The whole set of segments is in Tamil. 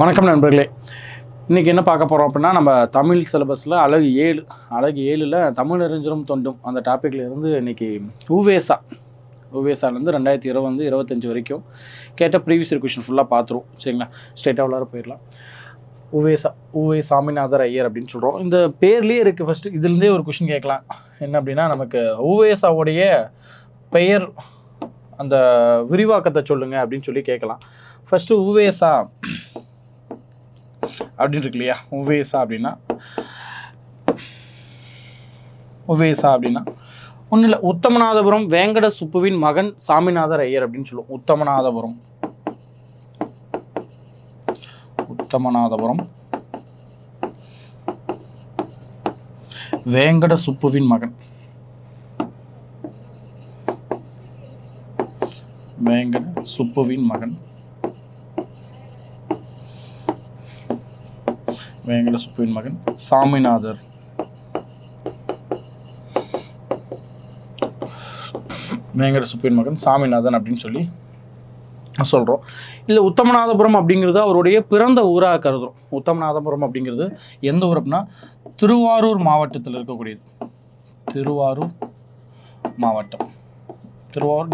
வணக்கம் நண்பர்களே. இன்றைக்கி என்ன பார்க்க போகிறோம் அப்படின்னா, நம்ம தமிழ் சிலபஸில் அழகு 7ல் தமிழ் அறிஞரும் தொண்டும் அந்த டாப்பிக்கில் இருந்து இன்றைக்கி உவேசாலேருந்து 2020 25 வரைக்கும் கேட்ட ப்ரீவியஸ் இயர் கொஷின் ஃபுல்லாக பார்த்துருவோம். சரிங்களா, ஸ்ட்ரெயிட்டாக உள்ளார போயிடலாம். உவே சாமிநாதர் ஐயர் அப்படின்னு சொல்கிறோம். இந்த பேர்லேயே இருக்குது. ஃபஸ்ட்டு இதுலேருந்தே ஒரு கொஷின் கேட்கலாம். என்ன அப்படின்னா, நமக்கு உவேசாவுடைய பெயர் அந்த விரிவாக்கத்தை சொல்லுங்கள் அப்படின்னு சொல்லி கேட்கலாம். ஃபஸ்ட்டு உவேசா அப்படின்னு இருக்கு இல்லையா, உவேசா அப்படின்னா ஒன்றும் இல்லை, உத்தமநாதபுரம் வேங்கட சுப்புவின் மகன் சாமிநாதர் ஐயர் அப்படின்னு சொல்லுவோம். உத்தமநாதபுரம் வேங்கட சுப்புவின் மகன் சாமிநாதர். வேங்கட சுப்புவின் மகன் சாமிநாதன் அப்படின்னு சொல்லி சொல்கிறோம். இல்லை, உத்தமநாதபுரம் அப்படிங்கிறது அவருடைய பிறந்த ஊராக கருதுகிறோம். உத்தமநாதபுரம் அப்படிங்கிறது எந்த ஊர் அப்படின்னா, திருவாரூர் மாவட்டத்தில் இருக்கக்கூடியது. திருவாரூர்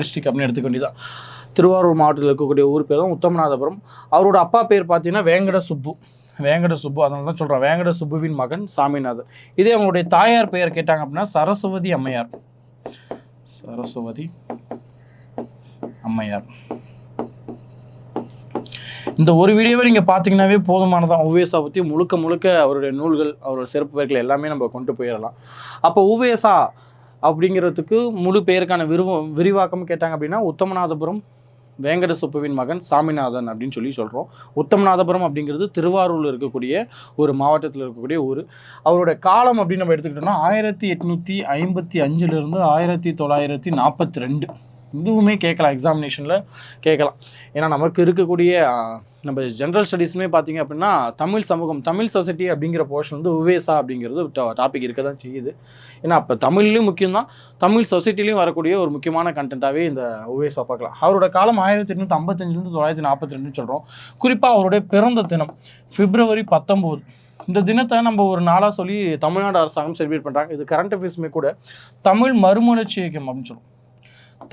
டிஸ்ட்ரிக்ட் அப்படின்னு எடுத்துக்க வேண்டியதான். திருவாரூர் மாவட்டத்தில் இருக்கக்கூடிய ஊர் பேர் தான் உத்தமநாதபுரம். அவரோட அப்பா பேர் பார்த்தீங்கன்னா வேங்கட சுப்பு. அதனால தான் சொல்கிறேன், வேங்கட சுப்புவின் மகன் சாமிநாதர். இதே அவங்களுடைய தாயார் பெயர் கேட்டாங்க அப்படின்னா சரஸ்வதி அம்மையார். இந்த ஒரு வீடியோவை நீங்கள் பார்த்தீங்கன்னாவே போதுமானதான். உவேசா பற்றி முழுக்க அவருடைய நூல்கள், அவரோட சிறப்பு பெயர்கள் எல்லாமே நம்ம கொண்டு போயிடலாம். அப்போ உவேசா அப்படிங்கிறதுக்கு முழு பெயருக்கான விரிவாக்கம் கேட்டாங்க அப்படின்னா, உத்தமநாதபுரம் வேங்கட சுப்புவின் மகன் சாமிநாதன் அப்படின்னு சொல்லி சொல்கிறோம். உத்தமநாதபுரம் அப்படிங்கிறது திருவாரூரில் இருக்கக்கூடிய ஒரு மாவட்டத்தில் இருக்கக்கூடிய ஊர். அவரோட காலம் அப்படின்னு நம்ம எடுத்துக்கிட்டோம்னா 1855 1942. இதுவுமே கேட்கலாம், எக்ஸாமினேஷனில் கேட்கலாம். ஏன்னா நமக்கு இருக்கக்கூடிய நம்ம ஜென்ரல் ஸ்டடீஸுமே பார்த்தீங்க அப்படின்னா தமிழ் சமூகம், தமிழ் சொசைட்டி அப்படிங்கிற போர்ஷன் வந்து உவேசா அப்படிங்கிறது டாபிக் இருக்க தான் செய்யுது. ஏன்னா அப்போ தமிழ்லையும் முக்கியம்தான், தமிழ் சொசைட்டிலையும் வரக்கூடிய ஒரு முக்கியமான கண்டென்ட்டாகவே இந்த உவேசா பார்க்கலாம். அவரோட காலம் 1855 1942 சொல்கிறோம். குறிப்பாக அவருடைய பிறந்த தினம் February 19. இந்த தினத்தை நம்ம ஒரு நாளாக சொல்லி தமிழ்நாடு அரசாங்கம் செலிப்ரேட் பண்ணுறாங்க. இது கரண்ட் அஃபேர்ஸுமே கூட தமிழ் மறுமலர்ச்சி இயக்கம் அப்படின்னு சொல்லுவோம்.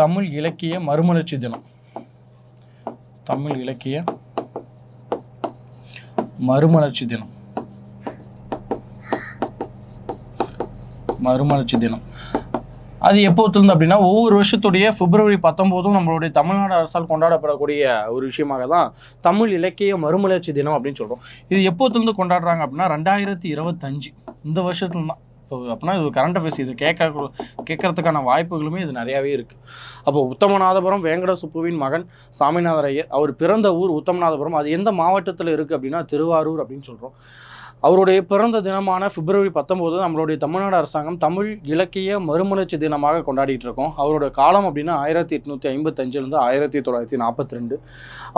தமிழ் இலக்கிய மறுமலர்ச்சி தினம். அது எப்போதுலேருந்து அப்படின்னா, ஒவ்வொரு வருஷத்துடைய February 19 நம்மளுடைய தமிழ்நாடு அரசால் கொண்டாடப்படக்கூடிய ஒரு விஷயமாக தான் தமிழ் இலக்கிய மறுமலர்ச்சி தினம் அப்படின்னு சொல்கிறோம். இது எப்போதுலேருந்து கொண்டாடுறாங்க அப்படின்னா 2025 இந்த வருஷத்துல தான். ஸோ அப்படின்னா இது கரண்ட் அஃபேர்ஸ். இது கேட்கறதுக்கான வாய்ப்புகளுமே இது நிறையாவே இருக்குது. அப்போ உத்தமநாதபுரம் வேங்கட சுப்புவின் மகன் சாமிநாதர் ஐயர், அவர் பிறந்த ஊர் உத்தமநாதபுரம். அது எந்த மாவட்டத்தில் இருக்குது அப்படின்னா திருவாரூர் அப்படின்னு சொல்கிறோம். அவருடைய பிறந்த தினமான February 19 நம்மளுடைய தமிழ்நாடு அரசாங்கம் தமிழ் இலக்கிய மறுமலர்ச்சி தினமாக கொண்டாடிட்டு இருக்கோம். அவரோட காலம் அப்படின்னா 1855 1942.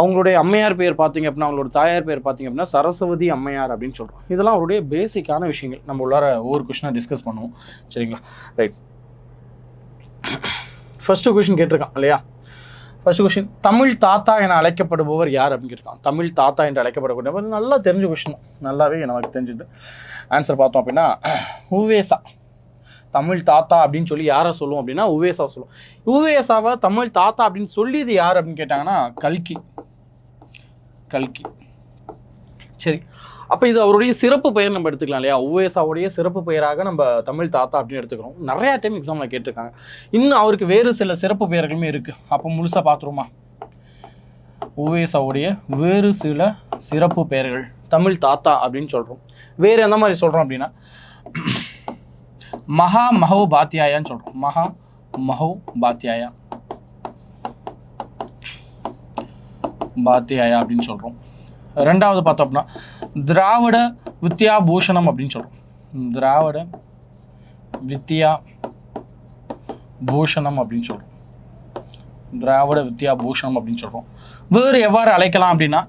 அவங்களுடைய அம்மையார் பேர் பார்த்தீங்க அப்படின்னா, அவங்களோட தாயார் பேர் பார்த்தீங்க அப்படின்னா சரஸ்வதி அம்மையார் அப்படின்னு சொல்கிறோம். இதெல்லாம் அவருடைய பேசிக்கான விஷயங்கள். நம்ம உள்ளார ஒவ்வொரு கொஷினாக டிஸ்கஸ் பண்ணுவோம். சரிங்களா, ரைட். ஃபர்ஸ்ட் கொஷின் கேட்டிருக்கான் இல்லையா. ஃபர்ஸ்ட் கொஸ்டின், தமிழ் தாத்தா என அழைக்கப்படுபவர் யார் அப்படின்னு கேட்கான். தமிழ் தாத்தா என்று அழைக்கப்படக்கூடியவர் நல்லா தெரிஞ்ச கொஸ்டின், நல்லாவே நமக்கு தெரிஞ்சுது. ஆன்சர் பார்த்தோம் அப்படின்னா உவேசா. தமிழ் தாத்தா அப்படின்னு சொல்லி யாரை சொல்லுவோம் அப்படின்னா உவேசா சொல்லுவோம். உவேசாவை தமிழ் தாத்தா அப்படின்னு சொல்லியது யார் அப்படின்னு கேட்டாங்கன்னா கல்கி. சரி, அப்போ இது அவருடைய சிறப்பு பெயர் நம்ம எடுத்துக்கலாம் இல்லையா. உவேசாவுடைய சிறப்பு பெயராக நம்ம தமிழ் தாத்தா அப்படின்னு எடுத்துக்கிறோம். நிறையா டைம் எக்ஸாமில் கேட்டிருக்காங்க. இன்னும் அவருக்கு வேறு சில சிறப்பு பெயர்களுமே இருக்குது. அப்போ முழுசாக பார்த்துருமா. உவேசாவுடைய வேறு சில சிறப்பு பெயர்கள் தமிழ் தாத்தா அப்படின்னு சொல்கிறோம். வேறு எந்த மாதிரி சொல்கிறோம் அப்படின்னா மகோபாத்தியாயான்னு சொல்கிறோம். மகோபாத்தியாயா அப்படின்னு சொல்கிறோம். ரெண்டாவது பார்த்தோம் அப்படின்னா திராவிட வித்யா பூஷணம் அப்படின்னு சொல்கிறோம். வேறு எவ்வாறு அழைக்கலாம் அப்படின்னா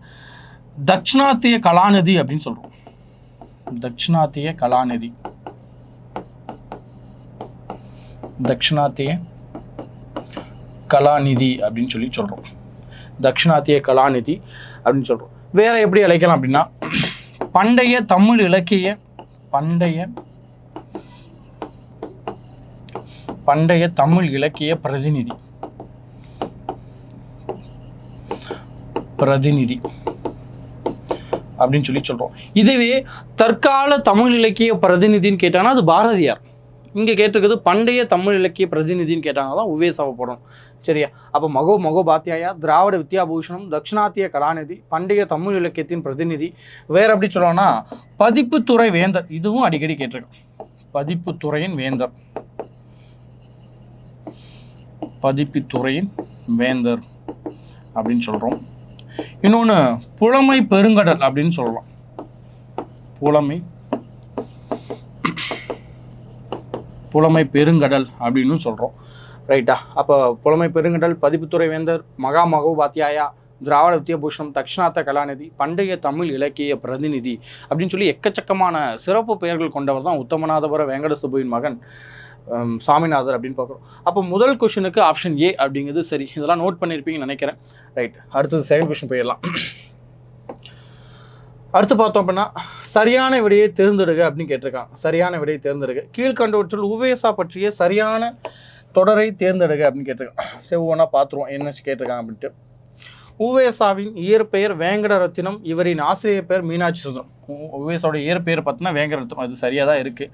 தட்சிணாத்திய கலாநிதி அப்படின்னு சொல்கிறோம். தட்சிணாத்திய கலாநிதி அப்படின்னு சொல்லி சொல்கிறோம். தட்சிணாத்திய கலாநிதி அப்படின்னு சொல்கிறோம். வேற எப்படி அழைக்கலாம் அப்படின்னா பண்டைய தமிழ் இலக்கிய பிரதிநிதி அப்படின்னு சொல்லி சொல்றோம். இதுவே தற்கால தமிழ் இலக்கிய பிரதிநிதின்னு கேட்டாங்கன்னா அது பாரதியார். இங்க கேட்டிருக்குது பண்டைய தமிழ் இலக்கிய பிரதிநிதின்னு கேட்டாங்கன்னா தான் உவேசாவை போடணும். சரியா? அப்போ மகோபாத்தியாயா, திராவிட வித்யாபூஷணம், தட்சிணாத்திய கலாநிதி, பண்டைய தமிழ் இலக்கியத்தின் பிரதிநிதி. வேற எப்படி சொல்லலாம்னா பதிப்புத்துறை வேந்தர். இதுவும் அடிக்கடி கேட்டிருக்கோம். பதிப்புத்துறையின் வேந்தர் அப்படின்னு சொல்றோம். இன்னொன்று புலமை பெருங்கடல் அப்படின்னு சொல்லலாம். புலமை பெருங்கடல் அப்படின்னு சொல்றோம். ரைட்டா? அப்போ புலமை பெருங்கடல், பதிப்புத்துறை வேந்தர், மகோபாத்தியாயா, திராவிட வித்யாபூஷணம், தட்சிணாத்த கலாநிதி, பண்டைய தமிழ் இலக்கிய பிரதிநிதி அப்படின்னு சொல்லி எக்கச்சக்கமான சிறப்பு பெயர்கள் கொண்டவர் தான் உத்தமநாதபுர வேங்கட சுப்புவின் மகன் சாமிநாதர் அப்படின்னு பார்க்குறோம். அப்போ முதல் கொஸ்டினுக்கு ஆப்ஷன் ஏ அப்படிங்கிறது சரி. இதெல்லாம் நோட் பண்ணியிருப்பீங்கன்னு நினைக்கிறேன். ரைட், அடுத்தது செகண்ட் கொஸ்டின் போயிடலாம். அடுத்து பார்த்தோம் அப்படின்னா சரியான விடையை தேர்ந்தெடுக்க அப்படின்னு கேட்டிருக்காங்க. சரியான விடையை தேர்ந்தெடுக்க கீழ்கண்டவற்றில் உவேசா பற்றிய சரியான தொடரை தேர்ந்தெடுக்க அப்படின்னு கேட்டிருக்காங்க. சரி, ஒவ்வொன்றா பார்த்துருவோம் என்ன கேட்டிருக்காங்க அப்படின்ட்டு. உவேசாவின் இயற்பெயர் வேங்கட ரத்தினம், இவரின் ஆசிரியர் பெயர் மீனாட்சி சுந்தரம். உவேசாவோட இயற்பெயர் பார்த்தீங்கன்னா வேங்கட ரத்தினம், அது சரியாக தான் இருக்குது.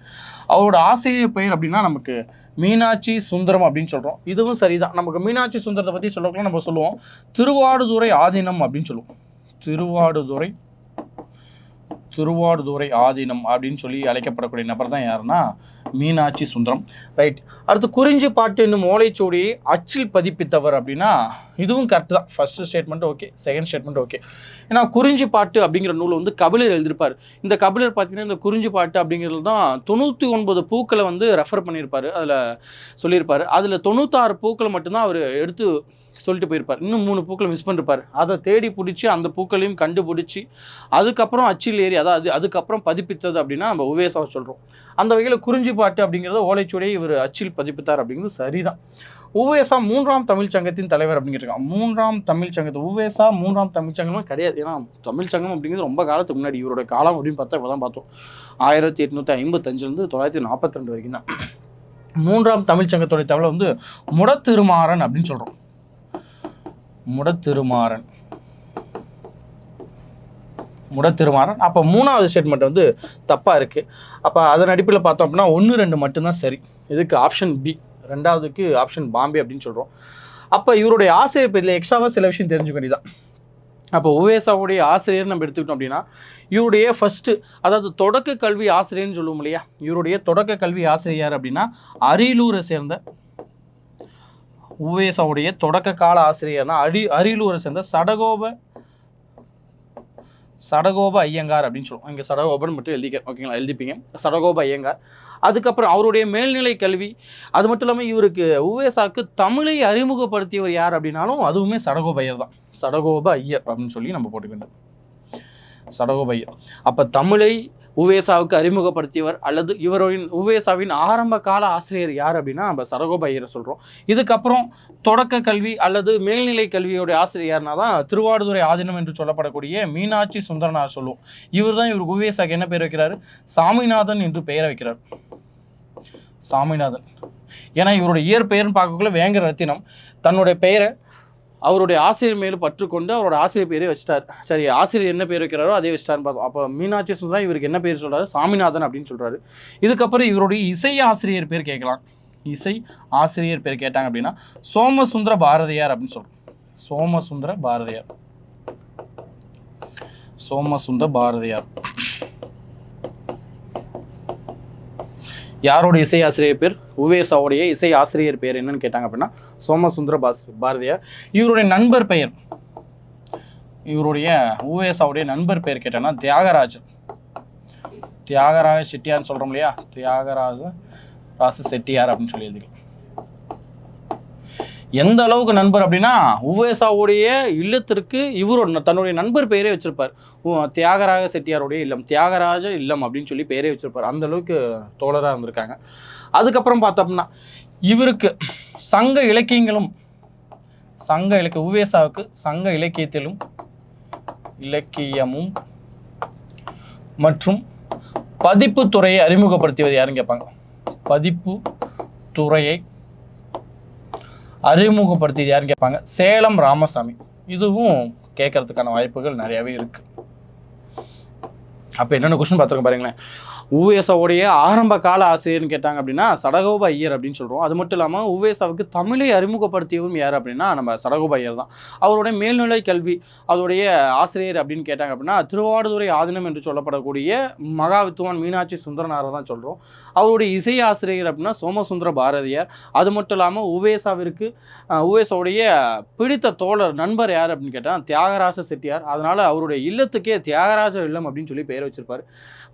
அவரோட ஆசிரியர் பெயர் அப்படின்னா நமக்கு மீனாட்சி சுந்தரம் அப்படின்னு சொல்கிறோம். இதுவும் சரிதான். நமக்கு மீனாட்சி சுந்தரத்தை பற்றி சொல்லக்கலாம். நம்ம சொல்லுவோம் திருவாடுதுறை ஆதீனம் அப்படின்னு சொல்லுவோம். திருவாடுதுறை ஆதீனம் அப்படின்னு சொல்லி அழைக்கப்படக்கூடிய நபர் தான் யாருன்னா மீனாட்சி சுந்தரம். ரைட், அடுத்து குறிஞ்சி பாட்டு என்னும் ஓலைச்சுவடியை அச்சில் பதிப்பித்தவர் அப்படின்னா இதுவும் கரெக்ட் தான். First statement okay, second statement okay. ஏன்னா குறிஞ்சி பாட்டு அப்படிங்கிற நூல் வந்து கபிலர் எழுதியிருப்பார். இந்த கபிலர் பார்த்தீங்கன்னா இந்த குறிஞ்சி பாட்டு அப்படிங்கிறது தான் 99 பூக்களை வந்து ரெஃபர் பண்ணியிருப்பார், அதில் சொல்லியிருப்பார். அதில் 96 பூக்களை மட்டும்தான் அவர் எடுத்து சொல்லிட்டு போயிருப்பார். இன்னும் 3 பூக்களை மிஸ் பண்ணிருப்பார். அதை தேடி பிடிச்சி அந்த பூக்களையும் கண்டுபிடிச்சி அதுக்கப்புறம் அச்சில் ஏறி அதுக்கப்புறம் பதிப்பித்தது அப்படின்னா நம்ம உவேசாவை சொல்கிறோம். அந்த வகையில் குறிஞ்சி பாட்டு அப்படிங்கிறத ஓலைச்சுவடியை இவர் அச்சில் பதிப்பித்தார் அப்படிங்கிறது சரிதான். உவேசா 3ஆம் தமிழ்ச்சங்கத்தின் தலைவர் அப்படிங்கிறாங்க. 3ஆம் தமிழ்ச்சங்கத்தை உவேசா 3ஆம் தமிழ்ச்சங்கமும் கிடையாது. ஏன்னா தமிழ்ச்சங்கம் அப்படிங்கிறது ரொம்ப காலத்துக்கு முன்னாடி. இவரோட காலம் அப்படின்னு பார்த்தா இப்போ தான் பார்த்தோம் 1855 1942 வரைக்கும் தான். 3ஆம் தமிழ்ச்சங்கத்துடைய தலைவர் வந்து முடத்திருமாறன் அப்படின்னு சொல்கிறோம். முடத்திருமாறன். அப்போ 3வது ஸ்டேட்மெண்ட் வந்து தப்பாக இருக்குது. அப்போ அதன் அடிப்படையில் பார்த்தோம் அப்படின்னா 1, 2 மட்டும்தான் சரி. இதுக்கு ஆப்ஷன் பி. 2வதுக்கு ஆப்ஷன் பாம்பே அப்படின்னு சொல்கிறோம். அப்போ இவருடைய ஆசிரியர் பேரில் எக்ஸ்ட்ராவாக சில விஷயம் தெரிஞ்சுக்க வேண்டியதான். அப்போ உவேசாவுடைய ஆசிரியர் நம்ம எடுத்துக்கிட்டோம் அப்படின்னா இவருடைய ஃபஸ்ட்டு, அதாவது தொடக்க கல்வி ஆசிரியர்னு சொல்லுவோம் இல்லையா, இவருடைய தொடக்க கல்வி ஆசிரியர் அப்படின்னா அரியலூரை சேர்ந்த உவேசாவுடைய தொடக்க கால ஆசிரியர்னா அரியலூரை சேர்ந்த சடகோப ஐயங்கார் அப்படின்னு சொல்லுவோம். இங்கே சடகோபன் மட்டும் எழுதிக்கிறேன், ஓகேங்களா? எழுதிப்பீங்க சடகோப ஐயங்கார். அதுக்கப்புறம் அவருடைய மேல்நிலை கல்வி, அது மட்டும் இல்லாமல் இவருக்கு உவேசாவுக்கு தமிழை அறிமுகப்படுத்தியவர் யார் அப்படின்னாலும் அதுவுமே சடகோப ஐயர் தான். சடகோப ஐயர் அப்படின்னு சொல்லி நம்ம போட்டுக்க வேண்டியது. சடகோப ஐயர். அப்போ தமிழை உவேசாவுக்கு அறிமுகப்படுத்தியவர் அல்லது இவரின் உவேசாவின் ஆரம்ப கால ஆசிரியர் யார் அப்படின்னா நம்ம சடகோப ஐயரை சொல்கிறோம். இதுக்கப்புறம் தொடக்க கல்வி அல்லது மேல்நிலை கல்வியோடைய ஆசிரியர்னா தான் திருவாடுதுறை ஆதீனம் என்று சொல்லப்படக்கூடிய மீனாட்சி சுந்தரனார் சொல்லுவோம். இவர் தான் இவருக்கு உவேசாக்கு என்ன பேர் வைக்கிறாரு? சாமிநாதன் என்று பெயரை வைக்கிறார். சாமிநாதன். ஏன்னா இவருடைய இயற்பெயர்னு பார்க்கக்குள்ள வேங்கட ரத்தினம். தன்னுடைய பெயரை அவருடைய ஆசிரியர் மேலும் பற்றுக்கொண்டு அவரோட ஆசிரியர் பேரே வச்சுட்டார். சரி, ஆசிரியர் என்ன பேர் வைக்கிறாரோ அதே வச்சுட்டாருன்னு பார்த்தோம். அப்போ மீனாட்சி சுந்தரம் இவருக்கு என்ன பேர் சொல்கிறாரு? சாமிநாதன் அப்படின்னு சொல்கிறாரு. இதுக்கப்புறம் இவருடைய இசை ஆசிரியர் பேர் கேட்கலாம். இசை ஆசிரியர் பேர் கேட்டாங்க அப்படின்னா சோமசுந்தர பாரதியார் அப்படின்னு சொல்கிறோம். சோமசுந்தர பாரதியார். யாரோட இசை ஆசிரியர் பேர்? உவேசாவுடைய இசை ஆசிரியர் பேர் என்னன்னு கேட்டாங்க அப்படின்னா சோமசுந்தர பாரதியார். இவருடைய நண்பர் பெயர், உவேசாவுடைய நண்பர் பெயர் கேட்டேன்னா தியாகராஜ செட்டியார்னு சொல்கிறோம் இல்லையா, தியாகராஜ செட்டியார் அப்படின்னு சொல்லி எழுதிக்கலாம். எந்த அளவுக்கு நண்பர் அப்படின்னா உவேசாவுடைய இல்லத்திற்கு இவரோட தன்னுடைய நண்பர் பெயரே வச்சிருப்பார். தியாகராஜ செட்டியாருடைய இல்லம், தியாகராஜ இல்லம் அப்படின்னு சொல்லி பெயரே வச்சிருப்பார். அந்த அளவுக்கு தோழராக இருந்திருக்காங்க. அதுக்கப்புறம் பார்த்தோம்னா இவருக்கு சங்க இலக்கியங்களும் உவேசாவுக்கு சங்க இலக்கியத்திலும் இலக்கியமும் மற்றும் பதிப்பு துறையை அறிமுகப்படுத்தியவர் யாருன்னு கேட்பாங்க. பதிப்பு துறையை அறிமுகப்படுத்தியது யாருன்னு கேட்பாங்க. சேலம் ராமசாமி. இதுவும் கேட்கறதுக்கான வாய்ப்புகள் நிறையவே இருக்கு. அப்போ என்னென்ன கொஸ்டின் பார்த்துருக்கோம் பாருங்களேன். உவேசாவுடைய ஆரம்ப கால ஆசிரியர்னு கேட்டாங்க அப்படின்னா சடகோப ஐயர் அப்படின்னு சொல்கிறோம். அது மட்டும் இல்லாமல் உவேசாவுக்கு தமிழை அறிமுகப்படுத்தியவும் யார் அப்படின்னா நம்ம சடகோப ஐயர் தான். அவருடைய மேல்நிலை கல்வி அதோடைய ஆசிரியர் அப்படின்னு கேட்டாங்க அப்படின்னா திருவாவடுதுறை ஆதீனம் என்று சொல்லப்படக்கூடிய மகாவித்துவான் மீனாட்சி சுந்தரனாரை தான் சொல்கிறோம். அவருடைய இசை ஆசிரியர் அப்படின்னா சோமசுந்தர பாரதியார். அது மட்டும் இல்லாமல் உவேசாவுடைய பிடித்த தோழர் நண்பர் யார் அப்படின்னு கேட்டால் தியாகராஜ செட்டியார். அதனால் அவருடைய இல்லத்துக்கே தியாகராஜர் இல்லம் அப்படின்னு சொல்லி பெயர் வச்சிருப்பார்.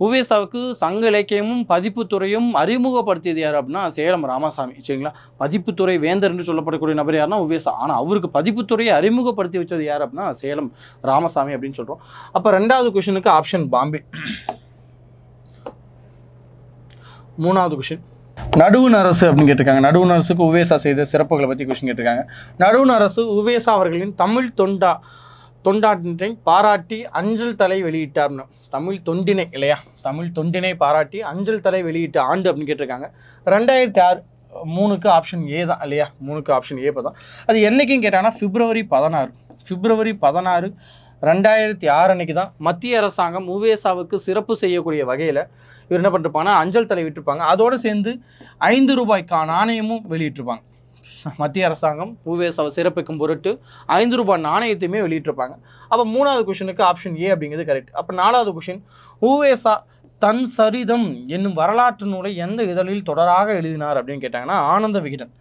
உவேசாவுக்கு சங்க இலக்கியமும் பதிப்புத்துறையும் அறிமுகப்படுத்தியது யார் அப்படின்னா சேலம் ராமசாமி. சரிங்களா, பதிப்புத்துறை வேந்தர் என்று சொல்லப்படக்கூடிய நபர் யாருன்னா உவேசா. ஆனால் அவருக்கு பதிப்புத்துறையை அறிமுகப்படுத்தி வச்சது யார் அப்படின்னா சேலம் ராமசாமி அப்படின்னு சொல்கிறோம். அப்போ 2வது கொஸ்டினுக்கு ஆப்ஷன் பாம்பே. 3வது கொஸ்டின் நடுவண் அரசு அப்படின்னு கேட்டிருக்காங்க. நடுவண் அரசுக்கு உவேசா செய்த சிறப்புகளை பற்றி கொஸ்டின் கேட்டிருக்காங்க. நடுவண் அரசு உவேசா அவர்களின் தமிழ் தொண்டாற்றினை பாராட்டி அஞ்சல் தலை வெளியிட்டார்னு. தமிழ் தொண்டினை இல்லையா, தமிழ் தொண்டினை பாராட்டி அஞ்சல் தலை வெளியிட்ட ஆண்டு அப்படின்னு கேட்டிருக்காங்க. 2006. 3க்கு ஆப்ஷன் ஏ தான் இல்லையா, 3க்கு ஆப்ஷன் ஏ தான். அது என்னைக்குன்னு கேட்டாங்கன்னா February 16 2006 அன்னைக்கு தான் மத்திய அரசாங்கம் உவேசாவுக்கு சிறப்பு செய்யக்கூடிய வகையில் இவர் என்ன பண்ணிருப்பாங்கன்னா அஞ்சல் தலை விட்டுருப்பாங்க. அதோடு சேர்ந்து 5 ரூபாய் நாணயமும் வெளியிட்டிருப்பாங்க. மத்திய அரசாங்கம் உவேசாவை சிறப்பிக்கும் பொருட்டு 5 ரூபாய் நாணயத்தையுமே வெளியிட்டிருப்பாங்க. அப்போ 3வது கொஸ்டினுக்கு ஆப்ஷன் ஏ அப்படிங்கிறது கரெக்ட். அப்போ 4வது கொஸ்டின் உவேசா தன் சரிதம் என்னும் வரலாற்று நூலை எந்த இதழில் தொடராக எழுதினார் அப்படின்னு கேட்டாங்கன்னா ஆனந்த விகடன்.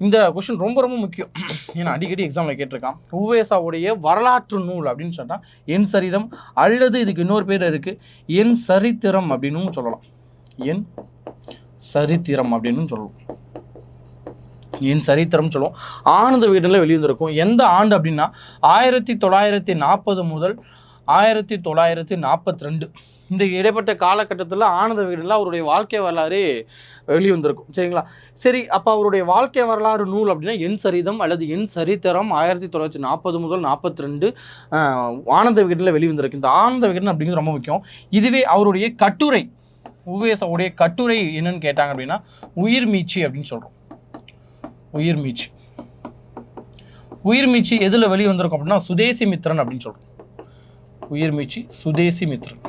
இந்த கொஸ்டின் ரொம்ப ரொம்ப முக்கியம். ஏன்னா அடிக்கடி எக்ஸாமில் கேட்டிருக்கான். உவேசாவுடைய வரலாற்று நூல் அப்படின்னு சொன்னால் என் சரிதம் அல்லது இதுக்கு இன்னொரு பேர் இருக்குது என் சரித்திரம் அப்படின்னு சொல்லலாம். என் சரித்திரம் அப்படின்னு சொல்லலாம். என் சரித்திரம் சொல்லுவோம். ஆனந்த விகடனில் வெளிவந்திருக்கும். எந்த ஆண்டு அப்படின்னா 1940 முதல் 1942 இந்த இடைப்பட்ட காலகட்டத்தில் ஆனந்த விகடனில் அவருடைய வாழ்க்கை வரலாறு வெளிவந்திருக்கும். சரிங்களா, சரி. அப்போ அவருடைய வாழ்க்கை வரலாறு நூல் அப்படின்னா என் சரிதம் அல்லது என் சரித்திரம் 1940 முதல் 42 ஆனந்த விகடனில் வெளிவந்திருக்கு. இந்த ஆனந்த விகடன் அப்படிங்கிறது ரொம்ப முக்கியம். இதுவே அவருடைய கட்டுரை, உவேசாவுடைய கட்டுரை என்னன்னு கேட்டாங்க அப்படின்னா உயிர்மீட்சி அப்படின்னு சொல்கிறோம். உயிர்மீட்சி எதில் வெளிவந்திருக்கும் அப்படின்னா சுதேசி மித்திரன் அப்படின்னு சொல்கிறோம். உயிர்மீட்சி சுதேசி மித்திரன்.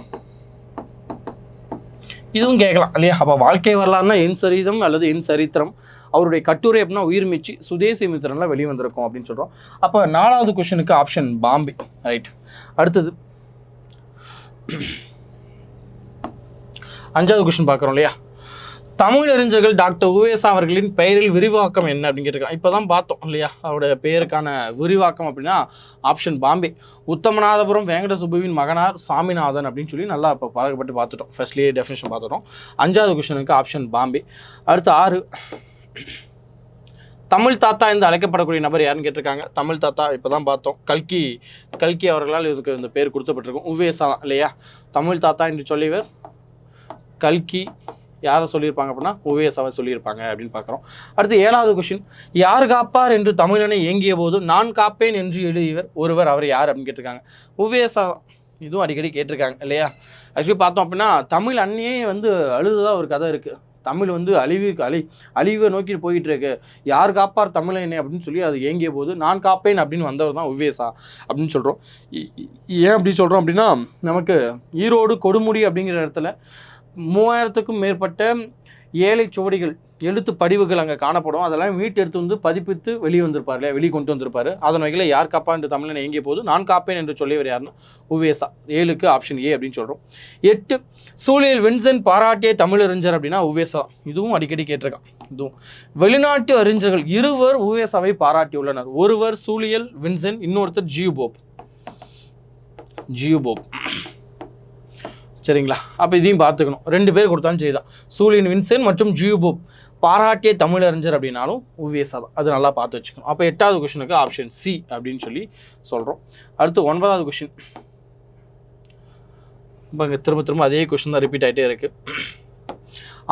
இதுவும் கேட்கலாம் இல்லையா. அப்போ வாழ்க்கை வரலாறுனா என் சரிதம் அல்லது என் சரித்திரம், அவருடைய கட்டுரை அப்படின்னா உயிர்மீட்சி சுதேசி மித்திரன்லாம் வெளிவந்திருக்கும் அப்படின்னு சொல்கிறோம். அப்போ 4வது கொஸ்டினுக்கு ஆப்ஷன் பாம்பே. ரைட். அடுத்தது 5வது கொஸ்டின் பார்க்குறோம் இல்லையா. தமிழறிஞர்கள் டாக்டர் உவேசா அவர்களின் பெயரில் விரிவாக்கம் என்ன அப்படின்னு கேட்டிருக்காங்க. இப்போ தான் பார்த்தோம் இல்லையா அவருடைய பெயருக்கான விரிவாக்கம் அப்படின்னா ஆப்ஷன் பாம்பே. உத்தமநாதபுரம் வெங்கட சுப்புவின் மகனார் சாமிநாதன் அப்படின்னு சொல்லி நல்லா இப்போ பழகப்பட்டு பார்த்துட்டோம். ஃபர்ஸ்ட்லேயே டெஃபினேஷன் பார்த்துட்டோம். 5வது கொஸ்டினுக்கு ஆப்ஷன் பாம்பே. அடுத்து 6 தமிழ் தாத்தா என்று அழைக்கப்படக்கூடிய நபர் யாருன்னு கேட்டிருக்காங்க. தமிழ் தாத்தா இப்போ தான் பார்த்தோம். கல்கி அவர்களால் இதுக்கு இந்த பேர் கொடுக்கப்பட்டிருக்கும். உவேசா இல்லையா. தமிழ் தாத்தா என்று சொல்லியவர் கல்கி. யாரை சொல்லியிருப்பாங்க அப்படின்னா உவேசாவை சொல்லியிருப்பாங்க அப்படின்னு பார்க்குறோம். அடுத்து 7வது கொஸ்டின் யார் காப்பார் என்று தமிழனை ஏங்கிய போது நான் காப்பேன் என்று எழுதியவர் ஒருவர், அவர் யார் அப்படின்னு கேட்டிருக்காங்க. உவேசா. இதுவும் அடிக்கடி கேட்டிருக்காங்க இல்லையா. ஆக்சுவலி பார்த்தோம் அப்படின்னா தமிழ் அன்னியே அழுதுதான் ஒரு கதை இருக்குது. தமிழ் அழிவை நோக்கி போயிட்டு இருக்கு. யார் காப்பார் தமிழனை அப்படின்னு சொல்லி அது ஏங்கிய போது நான் காப்பேன் அப்படின்னு வந்தவர் தான் உவேசா அப்படின்னு சொல்கிறோம். ஏன் அப்படி சொல்கிறோம் அப்படின்னா நமக்கு ஈரோடு கொடுமுடி அப்படிங்கிற இடத்துல 3000க்கும் மேற்பட்ட ஏழை சுவடிகள் எழுத்து படிவுகள் அங்கே காணப்படும். அதெல்லாம் மீட்டெடுத்து பதிப்பித்து வெளியே வந்திருப்பார் இல்லையா, வெளியே கொண்டு வந்திருப்பார். அதன் வகையில் யார் காப்பா என்று தமிழனை எங்கிய போது நான் காப்பேன் என்று சொல்லியவர் யாருன்னா உவேசா. 7க்கு ஆப்ஷன் ஏ அப்படின்னு சொல்கிறோம். 8 சூழியல் வின்சென்ட் பாராட்டிய தமிழறிஞர் அப்படின்னா உவேசா. இதுவும் அடிக்கடி கேட்டிருக்கான். இதுவும் வெளிநாட்டு அறிஞர்கள் 2 உவேசாவை பாராட்டியுள்ளனர். ஒருவர் சூழியல் வின்சென்ட், இன்னொருத்தர் ஜியூபோப். சரிங்களா, அப்போ இதையும் பார்த்துக்கணும். 2 பேர் கொடுத்தாலும் செய்தான். சூழியல் வின்சென்ட் மற்றும் ஜியூபோப் பாராட்டிய தமிழறிஞர் அப்படின்னாலும் உவேசா தான். அது நல்லா பார்த்து வச்சுக்கணும். அப்போ 8வது கொஸ்டினுக்கு ஆப்ஷன் சி அப்படின்னு சொல்லி சொல்கிறோம். அடுத்து 9வது கொஸ்டின். பாருங்க, திரும்ப அதே கொஸ்டின் தான் ரிப்பீட் ஆகிட்டே இருக்குது.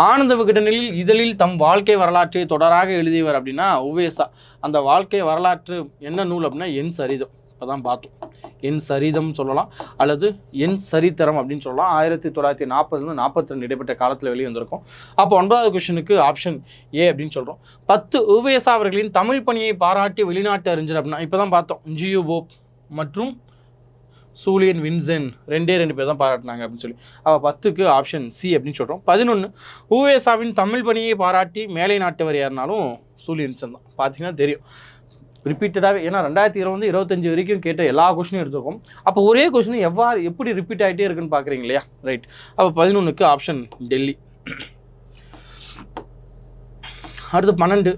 ஆனந்த விகடனில் இதழில் தம் வாழ்க்கை வரலாற்றை தொடராக எழுதியவர் அப்படின்னா உவேசா. அந்த வாழ்க்கை வரலாற்று என்ன நூல் அப்படின்னா என் சரிதம். இப்போ தான் பார்த்தோம். என் சரிதம் சொல்லலாம் அல்லது என் சரித்திரம் அப்படின்னு சொல்லலாம். 1940 42 இடைப்பட்ட காலத்தில் வெளியே வந்திருக்கும். அப்போ 9வது கொஸ்டினுக்கு ஆப்ஷன் ஏ அப்படின்னு சொல்கிறோம். 10 உவேசா அவர்களின் தமிழ் பணியை பாராட்டி வெளிநாட்டு அறிஞர் அப்படின்னா இப்போ தான் பார்த்தோம், ஜியு போப் மற்றும் சூலியன் வின்சென் 2 பேர் தான் பாராட்டினாங்க அப்படின்னு சொல்லி. அப்போ 10க்கு ஆப்ஷன் சி அப்படின்னு சொல்கிறோம். 11 உவேசாவின் தமிழ் பணியை பாராட்டி மேலை நாட்டவர் யாருனாலும் சூலியன் வின்சென் தான். பார்த்தீங்கன்னா தெரியும் ரிப்பீட்டடாகவே, ஏன்னா 2020 25 வரைக்கும் கேட்ட எல்லா கொஸ்டினும் எடுத்துருக்கோம். அப்போ ஒரே கொஸ்டின் எப்படி ரிப்பீட் ஆகிட்டே இருக்குன்னு பார்க்குறீங்க இல்லையா? ரைட். அப்போ 11க்கு ஆப்ஷன் டெல்லி. அடுத்து 12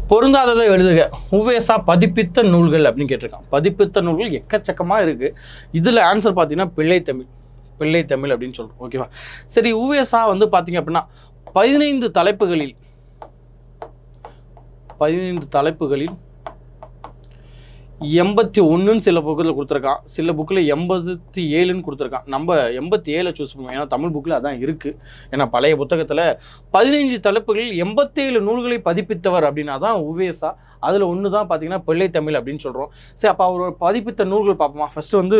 பொருந்தாததை எழுதுக. உவேசா பதிப்பித்த நூல்கள் அப்படின்னு கேட்டிருக்கான். பதிப்பித்த நூல்கள் எக்கச்சக்கமாக இருக்குது. இதில் ஆன்சர் பார்த்தீங்கன்னா பிள்ளை தமிழ் அப்படின்னு சொல்கிறோம். ஓகேவா? சரி, உவேசா வந்து பார்த்தீங்க அப்படின்னா 15 தலைப்புகளில் 81ன்னு சில புக்கில் கொடுத்துருக்கான், சில புக்கில் 87ன்னு கொடுத்துருக்கான். நம்ம 87 சூஸ் பண்ணுவோம், ஏன்னா தமிழ் புக்கில் அதான் இருக்குது. ஏன்னா பழைய புத்தகத்தில் 15 தலைப்புகளில் 87 நூல்களை பதிப்பித்தவர் அப்படின்னா தான் உவேசா. அதில் ஒன்று தான் பார்த்தீங்கன்னா பிள்ளை தமிழ் அப்படின்னு சொல்கிறோம். சரி, அப்போ அவர் பதிப்பித்த நூல்கள் பார்ப்போமா? ஃபஸ்ட்டு வந்து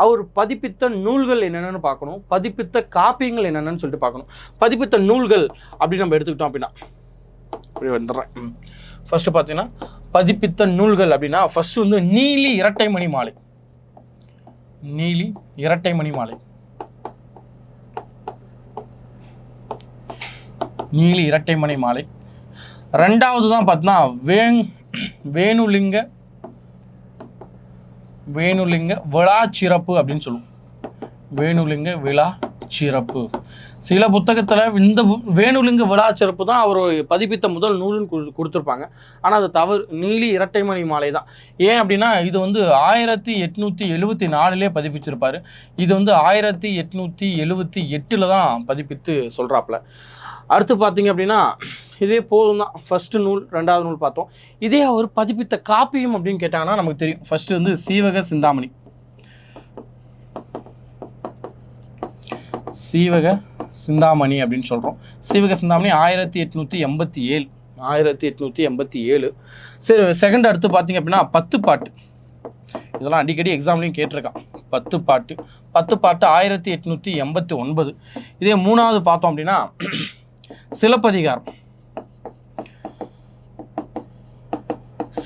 அவர் பதிப்பித்த நூல்கள் என்னென்னு பார்க்கணும், பதிப்பித்த காப்பியங்கள் என்னென்னு சொல்லிட்டு பார்க்கணும். பதிப்பித்த நூல்கள் அப்படின்னு நம்ம எடுத்துக்கிட்டோம் அப்படின்னா இப்படி வந்துடுறேன். ஃபஸ்ட்டு பார்த்தீங்கன்னா பதிப்பித்த நூல்கள் அப்படின்னா ஃபஸ்ட்டு வந்து நீலி இரட்டைமணி மாலை. நீலி இரட்டைமணி மாலை, நீலி இரட்டைமணி மாலை. ரெண்டாவது தான் பார்த்தீங்கன்னா வேணுலிங்க விழா சிறப்பு அப்படின்னு சொல்லுவோம். வேணுலிங்க விழா சிறப்பு. சில புத்தகத்தில் இந்த வேணுலிங்க விழா சிறப்பு தான் அவர் பதிப்பித்த முதல் நூலுன்னு கொடுத்துருப்பாங்க. ஆனால் அது தவறு, நீலி இரட்டைமணி மாலை தான். ஏன் அப்படின்னா இது வந்து 1874 பதிப்பிச்சிருப்பார். இது வந்து 1878 தான் பதிப்பித்து சொல்கிறாப்புல. அடுத்து பார்த்தீங்க அப்படின்னா இதே போதும் தான். ஃபஸ்ட்டு நூல், 2வது நூல் பார்த்தோம். இதே அவர் பதிப்பித்த காப்பியம் அப்படின்னு கேட்டாங்கன்னா நமக்கு தெரியும். ஃபஸ்ட்டு வந்து சீவக சிந்தாமணி அப்படின்னு சொல்கிறோம். சீவக சிந்தாமணி 1887. சரி, செகண்ட் அடுத்து பார்த்தீங்க அப்படின்னா 10 பாட்டு. இதெல்லாம் அடிக்கடி எக்ஸாம்லையும் கேட்டிருக்கான். 10 பாட்டு 1889. இதே 3வது பார்த்தோம் அப்படின்னா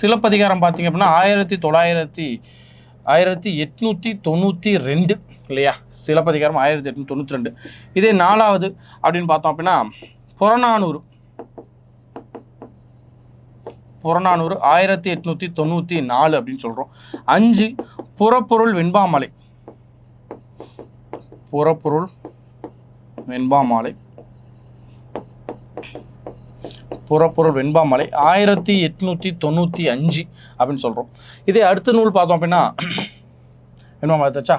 சிலப்பதிகாரம் பார்த்தீங்க அப்படின்னா 1892 இல்லையா? சிலப்பதிகாரம் 1892. இதே 4வது அப்படின்னு பார்த்தோம் அப்படின்னா புறநானூறு 1894 அப்படின்னு சொல்கிறோம். 5 புறப்பொருள் வெண்பாமாலை 1895 அப்படின்னு சொல்கிறோம். இதே அடுத்த நூல் பார்த்தோம் அப்படின்னா வெண்பாமாலை தச்சா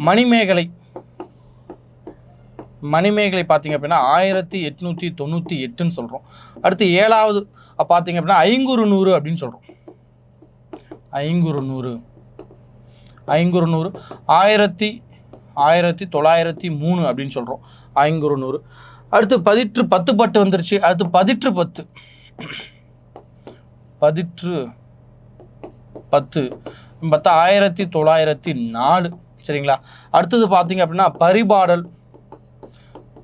மணிமேகலை பார்த்தீங்க அப்படின்னா 1898ன்னு சொல்கிறோம். அடுத்து 7வது பார்த்தீங்க அப்படின்னா ஐங்குறுநூறு அப்படின்னு சொல்கிறோம். ஐங்குறுநூறு 1903 அப்படின்னு சொல்கிறோம். ஐங்குறுநூறு. அடுத்து 10 பாட்டு வந்துருச்சு. அடுத்து பதிற்று 10 1904. சரிங்களா? அடுத்தது பார்த்தீங்க அப்படின்னா பரிபாடல்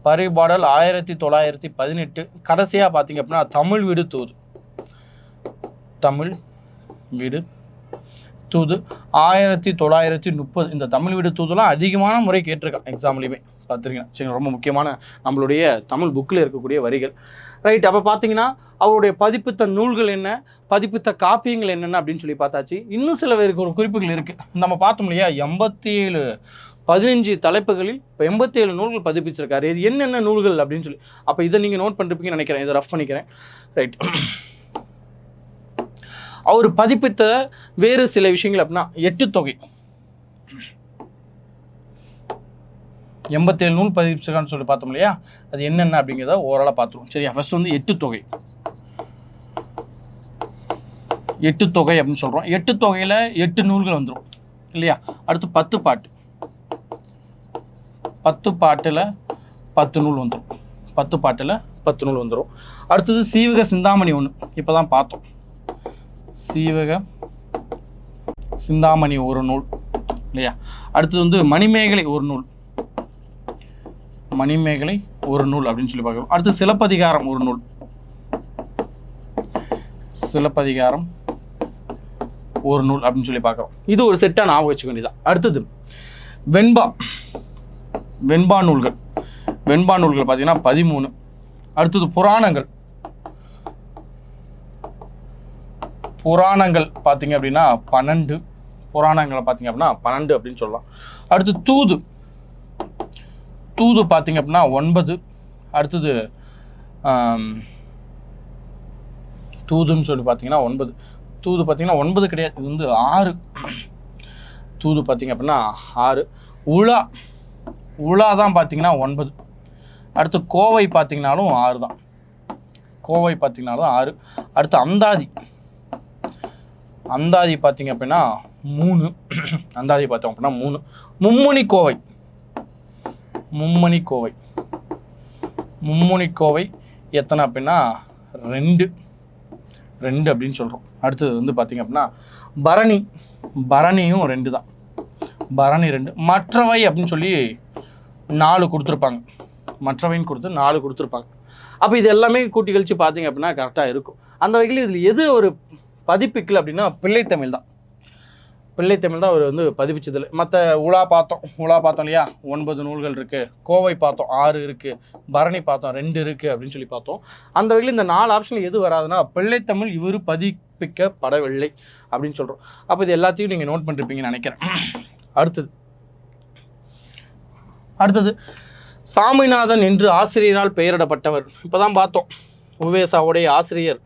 1918. கடைசியாக பார்த்தீங்க அப்படின்னா தமிழ் வீடு தூது 1930. இந்த தமிழ் வீடு தூதுலாம் அதிகமான முறை கேட்டிருக்கான் எக்ஸாம்லையுமே, பார்த்துருக்கீங்க. சரி, ரொம்ப முக்கியமான நம்மளுடைய தமிழ் புக்கில் இருக்கக்கூடிய வரிகள். ரைட். அப்போ பார்த்தீங்கன்னா அவருடைய பதிப்பித்த நூல்கள் என்ன, பதிப்பித்த காப்பியங்கள் என்னென்ன அப்படின்னு சொல்லி பார்த்தாச்சு. இன்னும் சில பேருக்கு ஒரு குறிப்புகள் இருக்குது. நம்ம பார்த்தோம் இல்லையா? 15 தலைப்புகளில் இப்போ 87 நூல்கள் பதிப்பிச்சிருக்காரு. இது என்னென்ன நூல்கள் அப்படின்னு சொல்லி அப்போ இதை நீங்கள் நோட் பண்ணிருப்பீங்கன்னு நினைக்கிறேன். இதை ரஃப் பண்ணிக்கிறேன். ரைட். அவர் பதிப்பித்த வேறு சில விஷயங்கள் அப்படின்னா 8 தொகை 87 நூல் பதிப்பிச்சிருக்கான்னு சொல்லி பார்த்தோம் இல்லையா? அது என்னென்ன அப்படிங்கிறத ஓரளவு பார்த்துருவோம். சரியா? ஃபர்ஸ்ட் வந்து 8 தொகை அப்படின்னு சொல்கிறோம். 8 தொகையில் 8 நூல்கள் வந்துடும் இல்லையா? அடுத்து 10 பாட்டு 10 பாட்டில் 10 நூல் வந்துடும். 10 பாட்டில் 10 நூல் வந்துடும். அடுத்தது சீவக சிந்தாமணி ஒன்று இப்போ தான் பார்த்தோம். சீவக சிந்தாமணி ஒரு நூல். இல்லையா. அடுத்தது வந்து மணிமேகலை ஒரு நூல், மணிமேகலை ஒரு நூல் அப்படின்னு சொல்லி பார்க்குறோம். அடுத்து சிலப்பதிகாரம் ஒரு நூல், சிலப்பதிகாரம் ஒரு நூல் அப்படின்னு சொல்லி பார்க்குறோம். இது ஒரு செட்டாக ஞாபகம் வச்சுக்க வேண்டியதான். அடுத்தது வெண்பா, வெண்பா நூல்கள், வெண்பா நூல்கள் பார்த்தீங்கன்னா 13. அடுத்தது புராணங்கள், புராணங்கள் பார்த்தீங்க அப்படின்னா 12, புராணங்களை பார்த்தீங்க அப்படின்னா 12 அப்படின்னு சொல்லலாம். அடுத்து தூது, தூது பார்த்தீங்க அப்படின்னா 9. அடுத்தது தூதுன்னு சொல்லி பார்த்தீங்கன்னா 9, தூது பார்த்தீங்கன்னா 9 கிடையாது, இது வந்து 6. தூது பார்த்தீங்க அப்படின்னா 6. உலா, உலா தான் பார்த்தீங்கன்னா 9. அடுத்து கோவை பார்த்தீங்கன்னாலும் 6 தான், கோவை பார்த்தீங்கன்னாலும் 6. அடுத்து அந்தாதி, அந்தாதி பார்த்தீங்க அப்படின்னா 3, அந்தாதி பார்த்தோம் அப்படின்னா 3. மும்முனி கோவை, மும்மணி கோவை, மும்முனி கோவை எத்தனை அப்படின்னா 2, 2 அப்படின்னு சொல்கிறோம். அடுத்தது வந்து பார்த்தீங்க அப்படின்னா பரணி, பரணியும் 2 தான், பரணி 2. மற்றவை அப்படின்னு சொல்லி 4 கொடுத்துருப்பாங்க, மற்றவைன்னு கொடுத்து 4 கொடுத்துருப்பாங்க. அப்போ இது எல்லாமே கூட்டி கழிச்சு பார்த்தீங்க அப்படின்னா கரெக்டாக இருக்கும். அந்த வகையில் இதில் எது ஒரு பதிப்பிக்கல அப்படின்னா பிள்ளைத்தமிழ் தான், பிள்ளைத்தமிழ் தான் அவர் வந்து பதிப்பிச்சதில்லை. மற்ற உலா பார்த்தோம், உலா பார்த்தோம் இல்லையா, 9 நூல்கள் இருக்குது. கோவை பார்த்தோம் 6 இருக்குது. பரணி பார்த்தோம் 2 இருக்குது அப்படின்னு சொல்லி பார்த்தோம். அந்த வகையில் இந்த 4 ஆப்ஷனில் எது வராதுன்னா பிள்ளைத்தமிழ் இவர் பதிப்பிக்கப்படவில்லை அப்படின்னு சொல்கிறோம். அப்போ இது எல்லாத்தையும் நீங்கள் நோட் பண்ணிருப்பீங்கன்னு நினைக்கிறேன். அடுத்தது சாமிநாதன் என்று ஆசிரியரால் பெயரிடப்பட்டவர். இப்போ தான் பார்த்தோம், உவேசாவுடைய ஆசிரியர்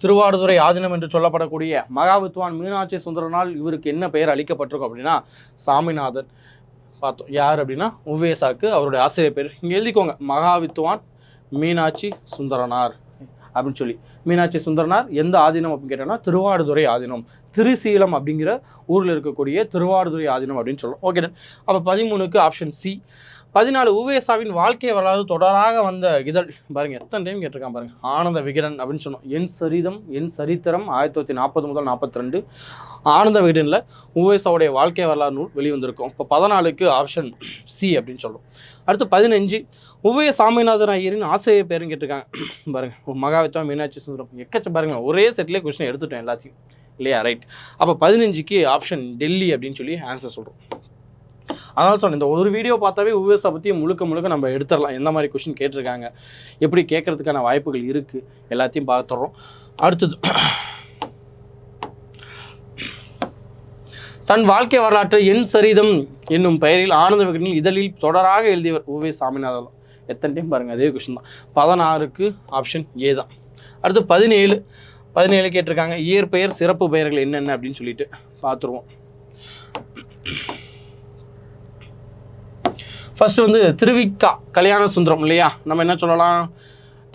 திருவாடுதுறை ஆதீனம் என்று சொல்லப்படக்கூடிய மகாவித்வான் மீனாட்சி சுந்தரனால் இவருக்கு என்ன பெயர் அளிக்கப்பட்டிருக்கும் அப்படின்னா சாமிநாதன் பார்த்தோம். யார் அப்படின்னா உவேசாக்கு அவருடைய ஆசிரியர் பேர் இங்கே எழுதிக்கோங்க, மகாவித்வான் மீனாட்சி சுந்தரனார் அப்படின்னு சொல்லி. மீனாட்சி சுந்தரனார் எந்த ஆதீனம் அப்படின்னு கேட்டோம்னா திருவாடுதுறை ஆதீனம், திருசீலம் அப்படிங்கிற ஊரில் இருக்கக்கூடிய திருவாடுதுறை ஆதீனம் அப்படின்னு சொல்லுவோம். ஓகே, அப்போ 13க்கு ஆப்ஷன் சி. 14 உவேசாவின் வாழ்க்கை வரலாறு தொடராக வந்த இதழ் பாருங்க, எத்தனை டைம் கேட்டிருக்கான் பாருங்க, ஆனந்த விகடன் அப்படின்னு சொன்னோம். என் சரிதம் என் சரித்திரம் 1940 முதல் 42 ஆனந்த விகடனில் உவேசாவுடைய வாழ்க்கை வரலாறு நூல் வெளிவந்திருக்கும். இப்போ 14க்கு ஆப்ஷன் சி அப்படின்னு சொல்லுவோம். அடுத்து 15 உவே சாமிநாதன் ஐயரின் ஆசிரியர் பேருன்னு கேட்டிருக்காங்க பாருங்க, மகாவித்வான் மீனாட்சி சுந்தரம். எக்கச்ச பாருங்க, ஒரே செட்லேயே கொஸ்டின் எடுத்துட்டோம் எல்லாத்தையும் இல்லையா, ரைட். அப்போ 15க்கு ஆப்ஷன் டெல்லி அப்படின்னு சொல்லி ஆன்சர் சொல்கிறோம். அதனால சொன்னேன், இந்த ஒரு வீடியோ பார்த்தாவே உவேசா பற்றி முழுக்க நம்ம எடுத்துடலாம், எந்த மாதிரி கொஸ்டின் கேட்டிருக்காங்க, எப்படி கேட்கறதுக்கான வாய்ப்புகள் இருக்குது, எல்லாத்தையும் பார்த்துடுறோம். அடுத்தது தன் வாழ்க்கை வரலாற்றை என் சரிதம் என்னும் பெயரில் ஆனந்த விகடனில் இதழில் தொடராக எழுதியவர் உவே சாமிநாதன். எத்தனை டைம் பாருங்கள், அதே கொஸ்டின் தான். 16க்கு ஆப்ஷன் ஏ தான். அடுத்து 17 கேட்டிருக்காங்க, இயற்பெயர் சிறப்பு பெயர்கள் என்னென்ன அப்படின்னு சொல்லிட்டு பார்த்துருவோம். ஃபர்ஸ்ட் வந்து திருவிக்கா கல்யாண சுந்தரம் இல்லையா, நம்ம என்ன சொல்லலாம்,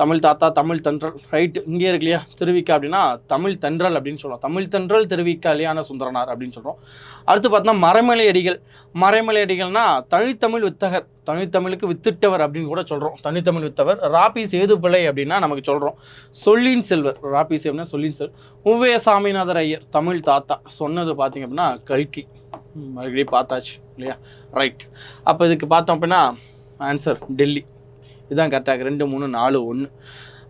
தமிழ் தாத்தா தமிழ் தென்றல், ரைட்டு. இங்கே இருக்கு இல்லையா திருவிக்கா அப்படின்னா தமிழ் தென்றல் அப்படின்னு சொல்லலாம். தமிழ் தென்றல் திருவிக்கா கல்யாண சுந்தரனார் அப்படின்னு சொல்கிறோம். அடுத்து பார்த்தோம்னா மறைமலை அடிகள், மறைமலை அடிகள்னா தனித்தமிழ் வித்தகர், தனித்தமிழுக்கு வித்திட்டவர் அப்படின்னு கூட சொல்கிறோம். தனித்தமிழ் வித்தவர். ராபி சேதுப்பிள்ளை அப்படின்னா நமக்கு சொல்கிறோம் சொல்லின் செல்வர், ராபி சேவனா சொல்லின் செல்வர். உவே சாமிநாதர் ஐயர் தமிழ் தாத்தா, சொன்னது பார்த்தீங்க அப்படின்னா கல்கி, மறுபடியும் பார்த்தாச்சு இல்லையா, ரைட். அப்போ இதுக்கு பார்த்தோம் அப்படின்னா ஆன்சர் டெல்லி, இதுதான் கரெக்டாக 2, 3, 4, 1.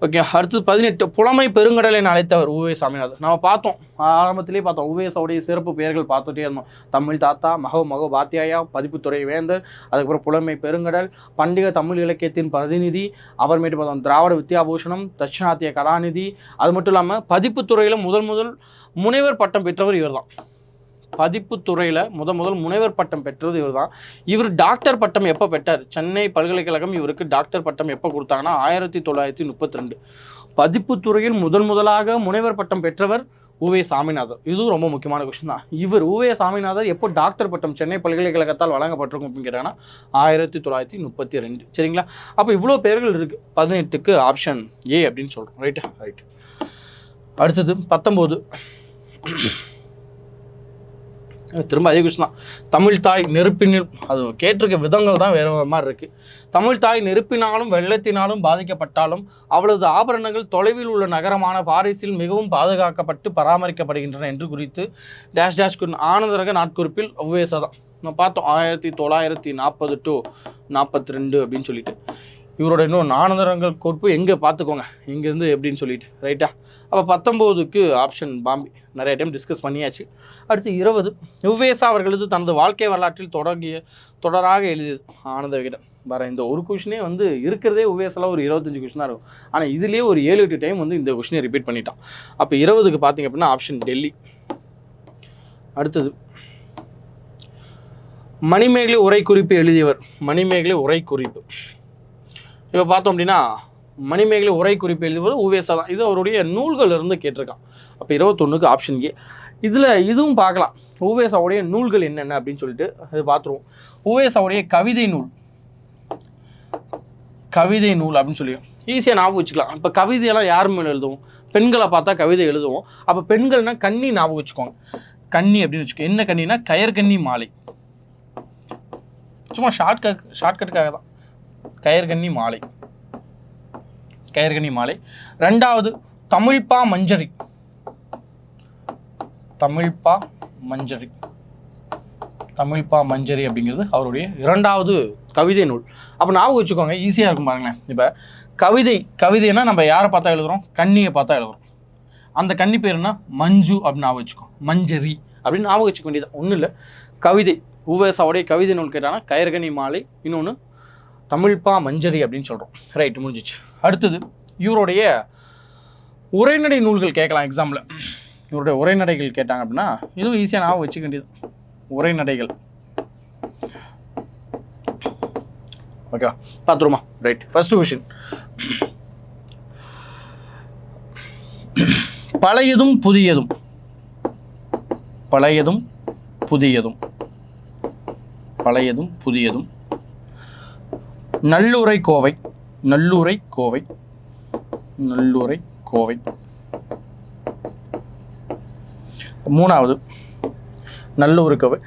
ஓகே, அடுத்து 18 புலமை பெருங்கடலை அழைத்தவர் உவே சாமிநாதன். நம்ம பார்த்தோம், ஆரம்பத்திலே பார்த்தோம், உவேசாவுடைய சிறப்பு பெயர்கள் பார்த்துட்டே இருந்தோம். தமிழ் தாத்தா, மகோ பாத்தியாயா, பதிப்புத்துறை வேந்தர், அதுக்கப்புறம் புலமை பெருங்கடல், பண்டிக தமிழ் இலக்கியத்தின் பிரதிநிதி, அப்புறமேட்டு பார்த்தோம் திராவிட வித்யாபூஷணம், தட்சிணாத்திய கலாநிதி. அது மட்டும் இல்லாமல் பதிப்புத்துறையில் முதல் முனைவர் பட்டம் பெற்றவர் இவர் தான். பதிப்புத்துறையில் முதல் முனைவர் பட்டம் பெற்றது இவர் தான். இவர் டாக்டர் பட்டம் எப்போ பெற்றார், சென்னை பல்கலைக்கழகம் இவருக்கு டாக்டர் பட்டம் எப்போ கொடுத்தாங்கன்னா 1932. பதிப்புத்துறையில் முதலாக முனைவர் பட்டம் பெற்றவர் உவே சாமிநாதர். இதுவும் ரொம்ப முக்கியமான கொஸ்டின் தான். இவர் உவே சாமிநாதர் எப்போ டாக்டர் பட்டம் சென்னை பல்கலைக்கழகத்தால் வழங்கப்பட்டிருக்கும் அப்படின்னு கேட்டாங்கன்னா 1932. சரிங்களா, அப்போ இவ்வளோ பெயர்கள் இருக்குது. 18க்கு ஆப்ஷன் ஏ அப்படின்னு சொல்கிறோம். ரைட். அடுத்தது 19 திரும்ப அதே கொஸ்டின் தான். தமிழ் தாய் நெருப்பினில், அது கேட்டிருக்க விதங்கள் தான் வேறு மாதிரி இருக்குது. தமிழ் தாய் நெருப்பினாலும் வெள்ளத்தினாலும் பாதிக்கப்பட்டாலும் அவளது ஆபரணங்கள் தொலைவில் உள்ள நகரமான பாரிஸில் மிகவும் பாதுகாக்கப்பட்டு பராமரிக்கப்படுகின்றன என்று குறித்து டேஷ் ஆனந்தரக நாட்குறிப்பில் உவேசா தான். நம்ம பார்த்தோம் 1940 to 42 அப்படின்னு சொல்லிட்டு. இவரோட இன்னும் நானந்தரங்கள் கோட்பு எங்கே பார்த்துக்கோங்க இங்கேருந்து எப்படின்னு சொல்லிட்டு, ரைட்டா? அப்போ 19க்கு ஆப்ஷன் பாம்பே. நிறைய டைம் டிஸ்கஸ் பண்ணியாச்சு. அடுத்து 20, உவேசா அவர்களது தனது வாழ்க்கை வரலாற்றில் தொடராக எழுதியது ஆனந்த விகடன். வர இந்த ஒரு கொஷினே வந்து இருக்கிறதே உவேசால ஒரு 25 கொஷின் தான் இருக்கும். ஆனால் இதுலேயே ஒரு 7-8 டைம் வந்து இந்த கொஷினை ரிப்பீட் பண்ணிட்டான். அப்போ 20க்கு பார்த்தீங்க அப்படின்னா ஆப்ஷன் டெல்லி. அடுத்தது மணிமேகலை உரை குறிப்பு எழுதியவர். மணிமேகலை உரை குறிப்பு இப்போ பார்த்தோம் அப்படின்னா மணிமேகலை உரை குறிப்பு எழுதுவது உவேசா தான். இது அவருடைய நூல்கள் இருந்து கேட்டிருக்கான். அப்போ 21க்கு ஆப்ஷன் ஏ. இதில் இதுவும் பார்க்கலாம், உவேசாவுடைய நூல்கள் என்னென்ன அப்படின்னு சொல்லிட்டு அது பார்த்துருவோம். உவேசாவுடைய கவிதை நூல் அப்படின்னு சொல்லி ஈஸியாக ஞாபகம் வச்சுக்கலாம். இப்போ கவிதையெல்லாம் யார் மேலே எழுதுவோம்? பெண்களை பார்த்தா கவிதை எழுதுவோம். அப்போ பெண்கள்னா கன்னி ஞாபகம் வச்சுக்கோங்க. கன்னி அப்படின்னு வச்சுக்கோ. என்ன கன்னினா கயற்கன்னி மாலை. சும்மா ஷார்ட்கட்டுக்காக தான். கயற்கன்னி மாலை. ரெண்டாவது தமிழ்ப்பா மஞ்சரி. தமிழ்ப்பா மஞ்சரி அப்படிங்கிறது அவருடைய இரண்டாவது கவிதை நூல். அப்போ ஞாபகம் வச்சுக்கோங்க, ஈஸியாக இருக்கும் பாருங்களேன். இப்போ கவிதைன்னா நம்ம யாரை பார்த்தா எழுதுகிறோம்? கன்னியை பார்த்தா எழுதுகிறோம். அந்த கன்னி பேர் என்ன? மஞ்சு அப்படின்னு ஞாபகம் வச்சுக்கோ. மஞ்சரி அப்படின்னு ஞாபகம் வச்சுக்க வேண்டியது ஒன்றும் இல்லை. கவிதை உவேசாவுடைய கவிதை நூல் கேட்டாங்கன்னா கயற்கன்னி மாலை, இன்னொன்று தமிழ்ப்பா மஞ்சரி அப்படின்னு சொல்கிறோம். ரைட், முடிஞ்சிச்சு. அடுத்தது இவருடைய உரைநடை நூல்கள் கேட்கலாம் எக்ஸாமில். இவருடைய உரைநடைகள் கேட்டாங்க அப்படின்னா இதுவும் ஈஸியாக ஞாபகம் வச்சுக்க வேண்டியது. உரைநடைகள் ஓகேவா? பார்த்துருமா? Right, first question. பழையதும் புதியதும் நல்லுரை கோவை. மூணாவது நல்லுரை கோவை.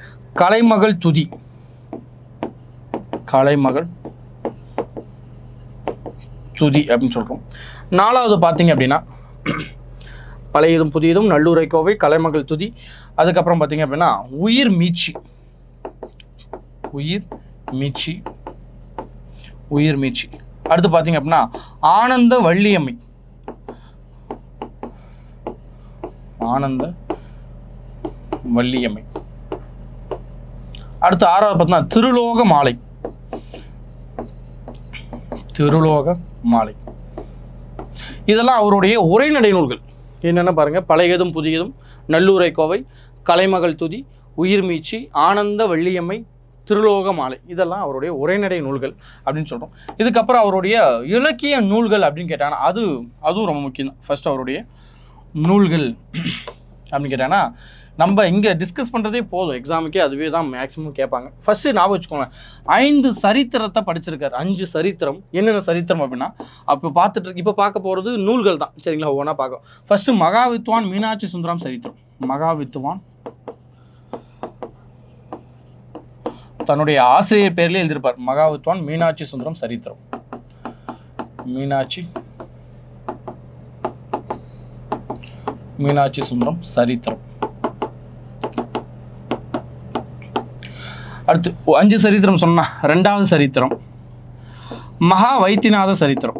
கலைமகள் துதி. அப்படின்னு சொல்கிறோம். நாலாவது பார்த்தீங்க அப்படின்னா பழையதும் புதியதும் நல்லுரை கோவை, கலைமகள் துதி. அதுக்கப்புறம் பார்த்தீங்க அப்படின்னா உயிர் மீட்சி. அடுத்து பார்த்தீங்க அப்படின்னா ஆனந்த வள்ளியம்மை. அடுத்து ஆறாவது பார்த்தீங்கன்னா திருலோக மாலை. இதெல்லாம் அவருடைய உரைநடை நூல்கள். என்னென்ன பாருங்க: பழையதும் புதியதும், நல்லுரை கோவை, கலைமகள் துதி, உயிர் மீட்சி, ஆனந்த வள்ளியம்மை, திருலோக மாலை. இதெல்லாம் அவருடைய உரைநடை நூல்கள் அப்படின்னு சொல்கிறோம். இதுக்கப்புறம் அவருடைய இலக்கிய நூல்கள் அப்படின்னு கேட்டாங்கன்னா அதுவும் ரொம்ப முக்கியம் தான். ஃபர்ஸ்ட் அவருடைய நூல்கள் அப்படின்னு கேட்டாங்கன்னா நம்ம இங்கே டிஸ்கஸ் பண்ணுறதே போதும், எக்ஸாமுக்கே அதுவே தான் மேக்ஸிமம் கேட்பாங்க. ஃபஸ்ட்டு ஞாபகம் வச்சுக்கோங்க, 5 சரித்திரத்தை படிச்சிருக்காரு. 5 சரித்திரம். என்னென்ன சரித்திரம் அப்படின்னா இப்போ பார்க்க போகிறது நூல்கள் தான், சரிங்களா? ஒவ்வொன்றா பார்க்க. ஃபஸ்ட்டு மகாவித்வான் மீனாட்சி சுந்தரம் சரித்திரம். மகாவித்வான் தன்னுடைய ஆசிரியர் பேர்லேயே எழுதியிருப்பார். மகாவித்வான் மீனாட்சி சுந்தரம் சரித்திரம். மீனாட்சி சுந்தரம் சரித்திரம். அடுத்து 5 சரித்திரம் சொன்னா, 2வது சரித்திரம் மகா வைத்தியநாத சரித்திரம்.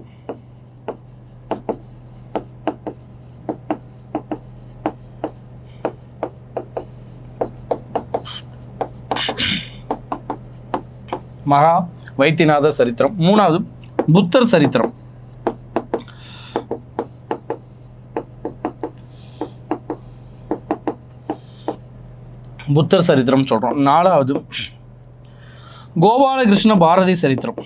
மகா வைத்தியநாத சரித்திரம். 3வது புத்தர் சரித்திரம். புத்தர் சரித்திரம் சொல்றோம். 4வது கோபாலகிருஷ்ண பாரதி சரித்திரம்.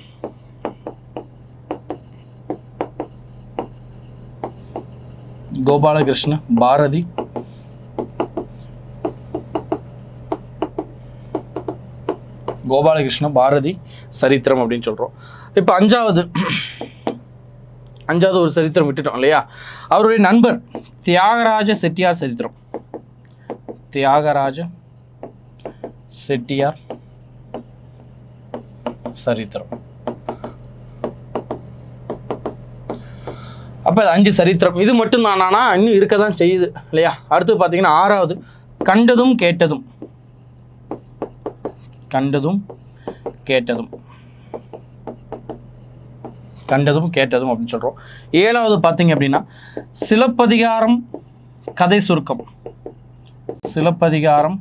கோபாலகிருஷ்ண பாரதி சரித்திரம் அப்படின்னு சொல்றோம். இப்ப 5வது ஒரு சரித்திரம் விட்டுட்டோம் இல்லையா? அவருடைய நண்பர் தியாகராஜ செட்டியார் சரித்திரம். தியாகராஜ செட்டியார் சரித்திரம். அப்ப 5 சரித்திரம். இது மட்டும் தானா? இன்னும் இருக்கதான் செய்யுது இல்லையா? அடுத்து பாத்தீங்கன்னா 6வது கண்டதும் கண்டதும் கேட்டதும். கண்டதும் கேட்டதும் அப்படின்னு சொல்கிறோம். 7வது பார்த்தீங்க அப்படின்னா சிலப்பதிகாரம் கதை சுருக்கம். சிலப்பதிகாரம்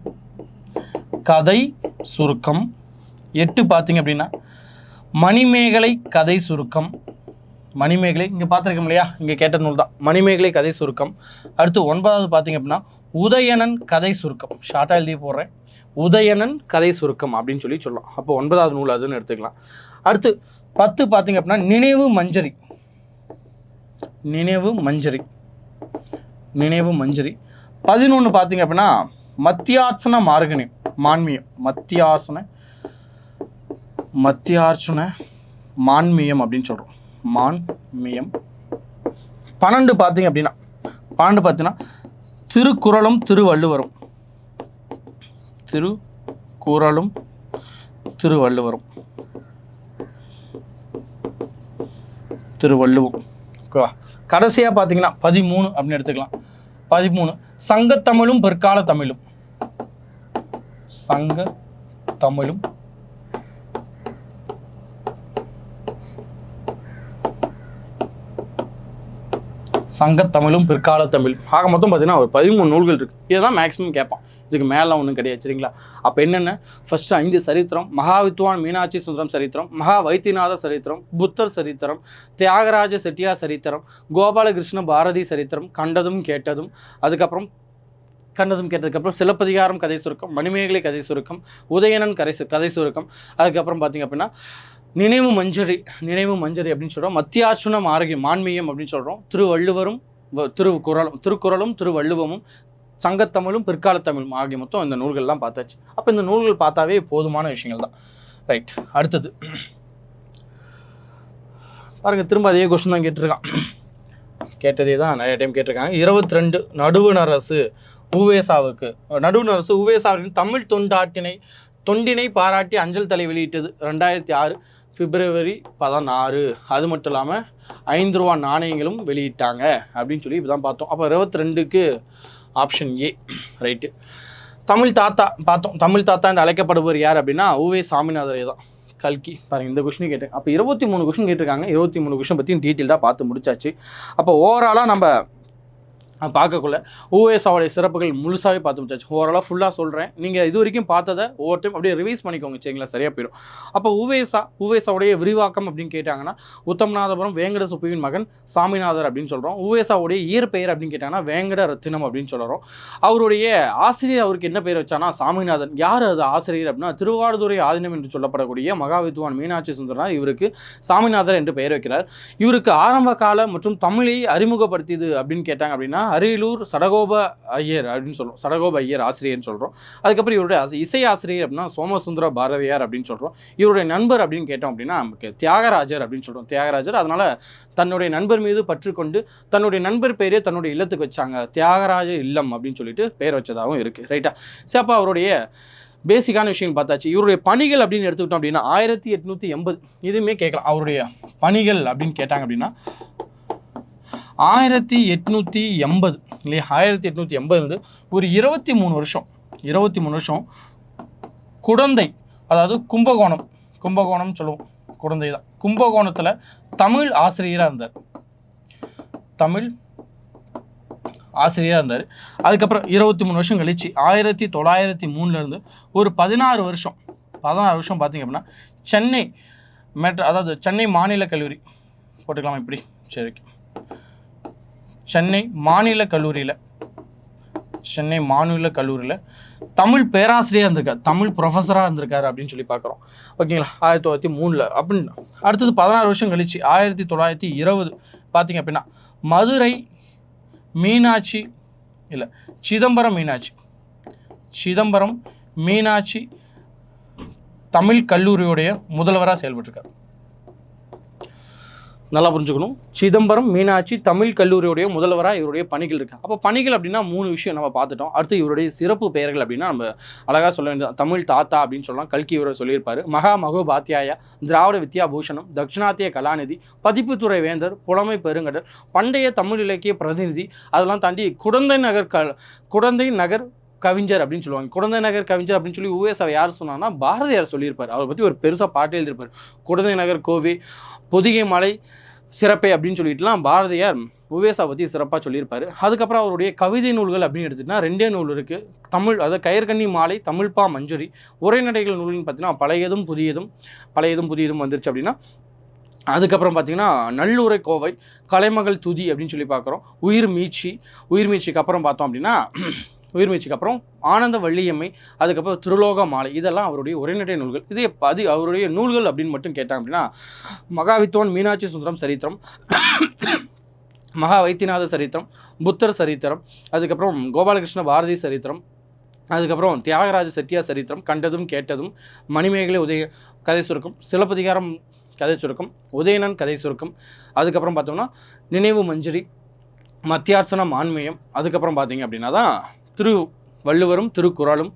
கதை சுருக்கம். 8 பார்த்தீங்க அப்படின்னா மணிமேகலை கதை சுருக்கம். மணிமேகலை இங்கே பார்த்துருக்கோம் இல்லையா, இங்கே கேட்ட நூல் தான் மணிமேகலை கதை சுருக்கம். அடுத்து 9வது பார்த்தீங்க அப்படின்னா உதயணன் கதை சுருக்கம். ஷார்ட்டாக எழுதி போடுறேன், உதயணன் கதை சுருக்கம் அப்படின்னு சொல்லலாம். அப்போ 9வது நூல் அதுன்னு எடுத்துக்கலாம். அடுத்து 10 பார்த்தீங்க அப்படின்னா நினைவு மஞ்சரி. நினைவு மஞ்சரி. நினைவு மஞ்சரி. 11 பார்த்தீங்க அப்படின்னா மத்தியார்ச்சன மார்கணி மான்மியம். மத்தியார்ச்சன மான்மியம் அப்படின்னு சொல்கிறோம். மான்மியம். 12 பார்த்தீங்க அப்படின்னா பார்த்தீங்கன்னா திருக்குறளும் திருவள்ளுவரும். திருக்குறளும் திருவள்ளுவரும். திருவள்ளுவம். ஓகேவா. கடைசியாக பார்த்தீங்கன்னா 13 அப்படின்னு எடுத்துக்கலாம். 13 சங்கத்தமிழும் பிற்கால தமிழும். சங்க தமிழும் சங்கத்தமிழும் பிற்கால தமிழ். ஆக மொத்தம் பார்த்தீங்கன்னா ஒரு 13 நூல்கள் இருக்குது. இதுதான் மேக்ஸிமம் கேட்பான். இதுக்கு மேலே ஒன்றும் கிடையாது. சரிங்களா. அப்போ என்னென்ன, ஃபஸ்ட்டு 5 சரித்திரம், மகாவித்வான் மீனாட்சி சுந்தரம் சரித்திரம், மகா வைத்தியநாத சரித்திரம், புத்தர் சரித்திரம், தியாகராஜ செட்டியார் சரித்திரம், கோபாலகிருஷ்ண பாரதி சரித்திரம், கண்டதும் கேட்டதும், அதுக்கப்புறம் கண்டதும் கேட்டதுக்கப்புறம் சிலப்பதிகாரம் கதை சுருக்கம், மணிமேகலை கதை சுருக்கம், உதயணன் கதை சுருக்கம், அதுக்கப்புறம் பார்த்திங்க அப்படின்னா நினைவு மஞ்சரி அப்படின்னு சொல்கிறோம். மத்தியார்ச்சன மான்மியம் அப்படின்னு சொல்கிறோம். திருவள்ளுவரும் திருக்குறளும் திருவள்ளுவமும் சங்கத்தமிழும் பிற்கால தமிழும் ஆகிய மொத்தம் இந்த நூல்கள்லாம் பார்த்தாச்சு. அப்போ இந்த நூல்கள் பார்த்தாவே போதுமான விஷயங்கள் தான். ரைட். அடுத்தது பாருங்கள், திரும்ப அதே கொஸ்டின் தான் கேட்டிருக்கான். கேட்டதே தான் நிறைய டைம் கேட்டிருக்காங்க. 22 நடுவுணரசு உவேசாவுக்கு. நடுவுணரசு உவேசாவின் தமிழ் தொண்டினை பாராட்டி அஞ்சல் தலை வெளியிட்டது 2006 பிப்ரவரி 16. அது மட்டும் இல்லாமல் 5 ரூபா நாணயங்களும் வெளியிட்டாங்க அப்படின்னு சொல்லி இப்போ தான் பார்த்தோம். அப்போ 22க்கு ஆப்ஷன் ஏ. ரைட்டு. தமிழ் தாத்தா பார்த்தோம். தமிழ் தாத்தா என்று அழைக்கப்படுபவர் யார் அப்படின்னா உவே சாமிநாதரே தான். கல்கி. பாருங்கள், இந்த கொஸ்டின் கேட்டேன். அப்போ 23 கொஸ்டின் கேட்டிருக்காங்க. 23 கொஸ்டின் பற்றியும் டீட்டெயில்டாக பார்த்து முடிச்சாச்சு. அப்போ ஓவராலாக நம்ம பார்க்கக்குள்ள ஓஎஸ்ஆவுடைய சிறப்புகள் முழுசாகவே பார்த்து முடிச்சாச்சு. ஓவராலாக ஃபுல்லாக சொல்கிறேன். நீங்கள் இது வரைக்கும் பார்த்ததை ஒவ்வொரு டைம் அப்படியே ரிவைஸ் பண்ணிக்கோங்க. சரிங்களா, சரியாக போயிடும். அப்போ உவேசாவுடைய விரிவாக்கம் அப்படின்னு கேட்டாங்கன்னா உத்தமநாதபுரம் வேங்கட சுப்புவின் மகன் சாமிநாதர் அப்படின்னு சொல்கிறோம். உவேசாவுடைய இயற்பெயர் அப்படின்னு கேட்டாங்கன்னா வேங்கட ரத்தினம் அப்படின்னு சொல்கிறோம். அவருடைய ஆசிரியர் அவருக்கு என்ன பேர் வச்சானா சாமிநாதன். யார் அது ஆசிரியர் அப்படின்னா திருவாரூரை ஆதீனம் என்று சொல்லப்படக்கூடிய மகாவித்வான் மீனாட்சி சுந்தரனார் இவருக்கு சாமிநாதர் என்று பெயர் வைக்கிறார். இவருக்கு ஆரம்ப கால மற்றும் தமிழை அறிமுகப்படுத்தியது அப்படின்னு கேட்டாங்க அப்படின்னா அரியலூர் சடகோப ஐயர் அப்படின்னு சொல்கிறோம். சடகோப ஐயர் ஆசிரியர்னு சொல்கிறோம். அதுக்கப்புறம் இவருடைய இசை ஆசிரியர் அப்படின்னா சோமசுந்தர பாரதியார் அப்படின்னு சொல்கிறோம். இவருடைய நண்பர் அப்படின்னு கேட்டோம் அப்படின்னா நமக்கு தியாகராஜர் அப்படின்னு சொல்கிறோம். தியாகராஜர் அதனால் தன்னுடைய நண்பர் மீது பற்றுக்கொண்டு தன்னுடைய நண்பர் பெயரே தன்னுடைய இல்லத்துக்கு வச்சாங்க. தியாகராஜ இல்லம் அப்படின்னு சொல்லிட்டு பெயர் வச்சதாகவும் இருக்குது. ரைட்டா. சரி, அப்போ அவருடைய பேசிக்கான விஷயம் பார்த்தாச்சு. இவருடைய பணிகள் அப்படின்னு எடுத்துக்கிட்டோம் அப்படின்னா 1880 இதுவுமே கேட்கலாம். அவருடைய பணிகள் அப்படின்னு கேட்டாங்க அப்படின்னா 1880 இல்லையா, 1880 ஒரு 23 வருஷம் குடந்தை, அதாவது கும்பகோணம் சொல்லுவோம். குடந்தை தான். கும்பகோணத்தில் தமிழ் ஆசிரியராக இருந்தார். அதுக்கப்புறம் 23 வருஷம் கழிச்சு 1903 ஒரு 16 வருஷம் பார்த்தீங்க அப்படின்னா சென்னை அதாவது சென்னை மாநில கல்லூரி போட்டுக்கலாமா இப்படி, சரி, சென்னை மாநில கல்லூரியில் தமிழ் பேராசிரியராக இருந்திருக்கார், தமிழ் ப்ரொஃபஸராக இருந்திருக்காரு அப்படின்னு சொல்லி பார்க்குறோம். ஓகேங்களா. 1903 அப்படின்னு. அடுத்தது 16 வருஷம் கழிச்சு 1920 பார்த்தீங்க அப்படின்னா மதுரை சிதம்பரம் மீனாட்சி தமிழ் கல்லூரியுடைய முதல்வராக செயல்பட்டிருக்கார். நல்லா புரிஞ்சுக்கணும். சிதம்பரம் மீனாட்சி தமிழ் கல்லூரியுடைய முதல்வராக இவருடைய பணிகள் இருக்குது. அப்போ பணிகள் அப்படின்னா 3 விஷயம் நம்ம பார்த்துட்டோம். அடுத்து இவருடைய சிறப்பு பெயர்கள் அப்படின்னா நம்ம அழகாக சொல்ல வேண்டியது தமிழ் தாத்தா அப்படின்னு சொல்லலாம். கல்கி இவரை சொல்லியிருப்பார். மகோபாத்தியாயா, திராவிட வித்யாபூஷணம், தட்சிணாத்திய கலாநிதி, பதிப்புத்துறை வேந்தர், புலமை பெருங்கடல், பண்டைய தமிழ் இலக்கிய பிரதிநிதி, அதெல்லாம் தாண்டி குடந்தை நகர் கவிஞர் அப்படின்னு சொல்லுவாங்க. குடந்தை நகர் கவிஞர் அப்படின்னு சொல்லி உவேசாவை யார் சொன்னாங்கன்னா பாரதியார் சொல்லியிருப்பார். அவரை பற்றி ஒரு பெருசாக பாட்டு எழுதியிருப்பார். குடந்தை நகர் கோவை, பொதிகை மலை சிறப்பை அப்படின்னு சொல்லிட்டுலாம் பாரதியார் உவேசா பற்றி சிறப்பாக சொல்லியிருப்பார். அதுக்கப்புறம் அவருடைய கவிதை நூல்கள் அப்படின்னு எடுத்துகிட்டா 2 நூல் இருக்குது. தமிழ், அதாவது கயற்கண்ணி மாலை, தமிழ்ப்பா மஞ்சுரி. உரைநடைகள் நூல்னு பார்த்தீங்கன்னா பழையதும் புதியதும் வந்துருச்சு அப்படின்னா. அதுக்கப்புறம் பார்த்தீங்கன்னா நல்லுரை கோவை, கலைமகள் துதி அப்படின்னு சொல்லி பார்க்குறோம். உயிர்மீட்சிக்கு அப்புறம் பார்த்தோம் அப்படின்னா உயிர்மீட்சிக்கு அப்புறம் ஆனந்த வள்ளியம்மை, அதுக்கப்புறம் திருலோக மாலை. இதெல்லாம் அவருடைய உரைநடை நூல்கள். இதே அவருடைய நூல்கள் அப்படின்னு மட்டும் கேட்டாங்க அப்படின்னா மகாவித்வான் மீனாட்சி சுந்தரம் சரித்திரம், மகா வைத்தியநாத சரித்திரம், புத்தர் சரித்திரம், அதுக்கப்புறம் கோபாலகிருஷ்ண பாரதி சரித்திரம், அதுக்கப்புறம் தியாகராஜ செட்டியார் சரித்திரம், கண்டதும் கேட்டதும், மணிமேகலை உதய கதை சுருக்கம், சிலப்பதிகாரம் கதை சுருக்கம், உதயணன் கதை சுருக்கம், அதுக்கப்புறம் பார்த்தோம்னா நினைவு மஞ்சரி, மத்தியார்சனம் ஆன்மீகம், அதுக்கப்புறம் பார்த்தீங்க அப்படின்னா தான் வள்ளுவரும் திருக்குறளும்,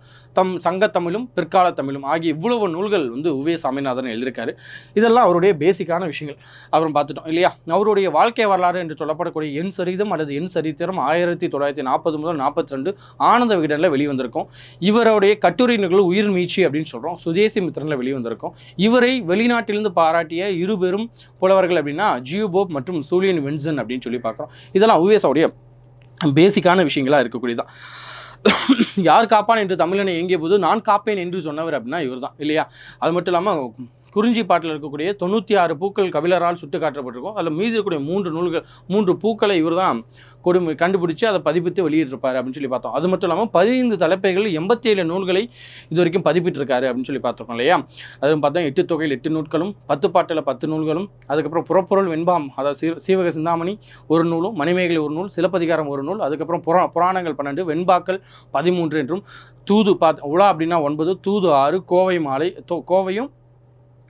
சங்கத்தமிழும் பிற்கால தமிழும் ஆகிய இவ்வளவு நூல்கள் வந்து உவே சாமிநாதன் எழுதியிருக்காரு. இதெல்லாம் அவருடைய பேசிக்கான விஷயங்கள். அப்புறம் பார்த்துட்டோம் இல்லையா. அவருடைய வாழ்க்கை வரலாறு என்று சொல்லப்படக்கூடிய என் சரிதம் அல்லது என் சரித்திரம் 1940 முதல் 42 ஆனந்த விகடனில் வெளிவந்திருக்கும். இவருடைய கட்டுரை நூல்கள் உயிர்மீட்சி அப்படின்னு சொல்கிறோம், சுதேசி மித்திரனில் வெளிவந்திருக்கும். இவரை வெளிநாட்டிலிருந்து பாராட்டிய இருபெரும் புலவர்கள் அப்படின்னா ஜியூபோப் மற்றும் சூலியன் வின்சன் அப்படின்னு சொல்லி பார்க்குறோம். இதெல்லாம் உவேசாவுடைய பேசிக்கான விஷயங்களாக இருக்கக்கூடியதான். யார் காப்பான் என்று தமிழனை இயங்கிய போது நான் காப்பேன் என்று சொன்னவர் அப்படின்னா இவர் தான் இல்லையா. அது மட்டும் இல்லாமல் குறிஞ்சி பாட்டில் இருக்கக்கூடிய 96 பூக்கள் கபிலரால் சுட்டு காட்டப்பட்டிருக்கும். அதில் மீதி இருக்கக்கூடிய 3 பூக்களை இவர் தான் கண்டுபிடிச்சு அதை பதிப்பித்து வெளியிட்டிருப்பார் அப்படின்னு சொல்லி பார்த்தோம். அது மட்டும் இல்லாமல் 15 தலைப்பைகள் 87 நூல்களை இது வரைக்கும் பதிப்பிட்டிருக்காரு அப்படின்னு சொல்லி பார்த்துருக்கோம் இல்லையா. அதுவும் பார்த்தா 8 தொகையில் 8 நூல்களும், 10 பாட்டில் 10 நூல்களும், அதுக்கப்புறம் புறப்பொருள் வெண்பாம் அதாவது சீவக சிந்தாமணி 1 நூலும், மணிமேகலை 1 நூல், சிலப்பதிகாரம் 1 நூல், அதுக்கப்புறம் புராணங்கள் 12, வெண்பாக்கள் 13 என்றும், தூது உலா அப்படின்னா 9, தூது 6, கோவை மாலை கோவையும்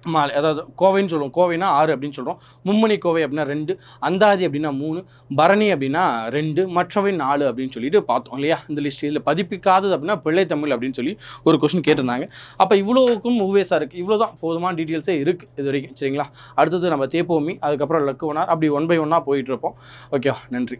மாலை அதாவது கோவைன்னு சொல்லுவோம், கோவைனா 6 அப்படின்னு சொல்கிறோம், மும்மணி கோவை அப்படின்னா 2, அந்தாதி அப்படின்னா 3, பரணி அப்படின்னா 2, மற்றவை 4 அப்படின்னு சொல்லிட்டு பார்த்தோம் இல்லையா. இந்த லிஸ்ட் இதில் பதிப்பிக்காதது அப்படின்னா பிள்ளை தமிழ் அப்படின்னு சொல்லி ஒரு கொஸ்டின் கேட்டிருந்தாங்க. அப்போ இவ்வளோவுக்கும் உவேசா இருக்குது. இவ்வளோ தான் போதுமான டீட்டெயில்ஸே இருக்குது இது வரைக்கும் சரிங்களா. அடுத்தது நம்ம தேப்போமி, அதுக்கப்புறம் லக்குவனார், அப்படி 1 by 1 போயிட்டு இருப்போம். ஓகே, நன்றி.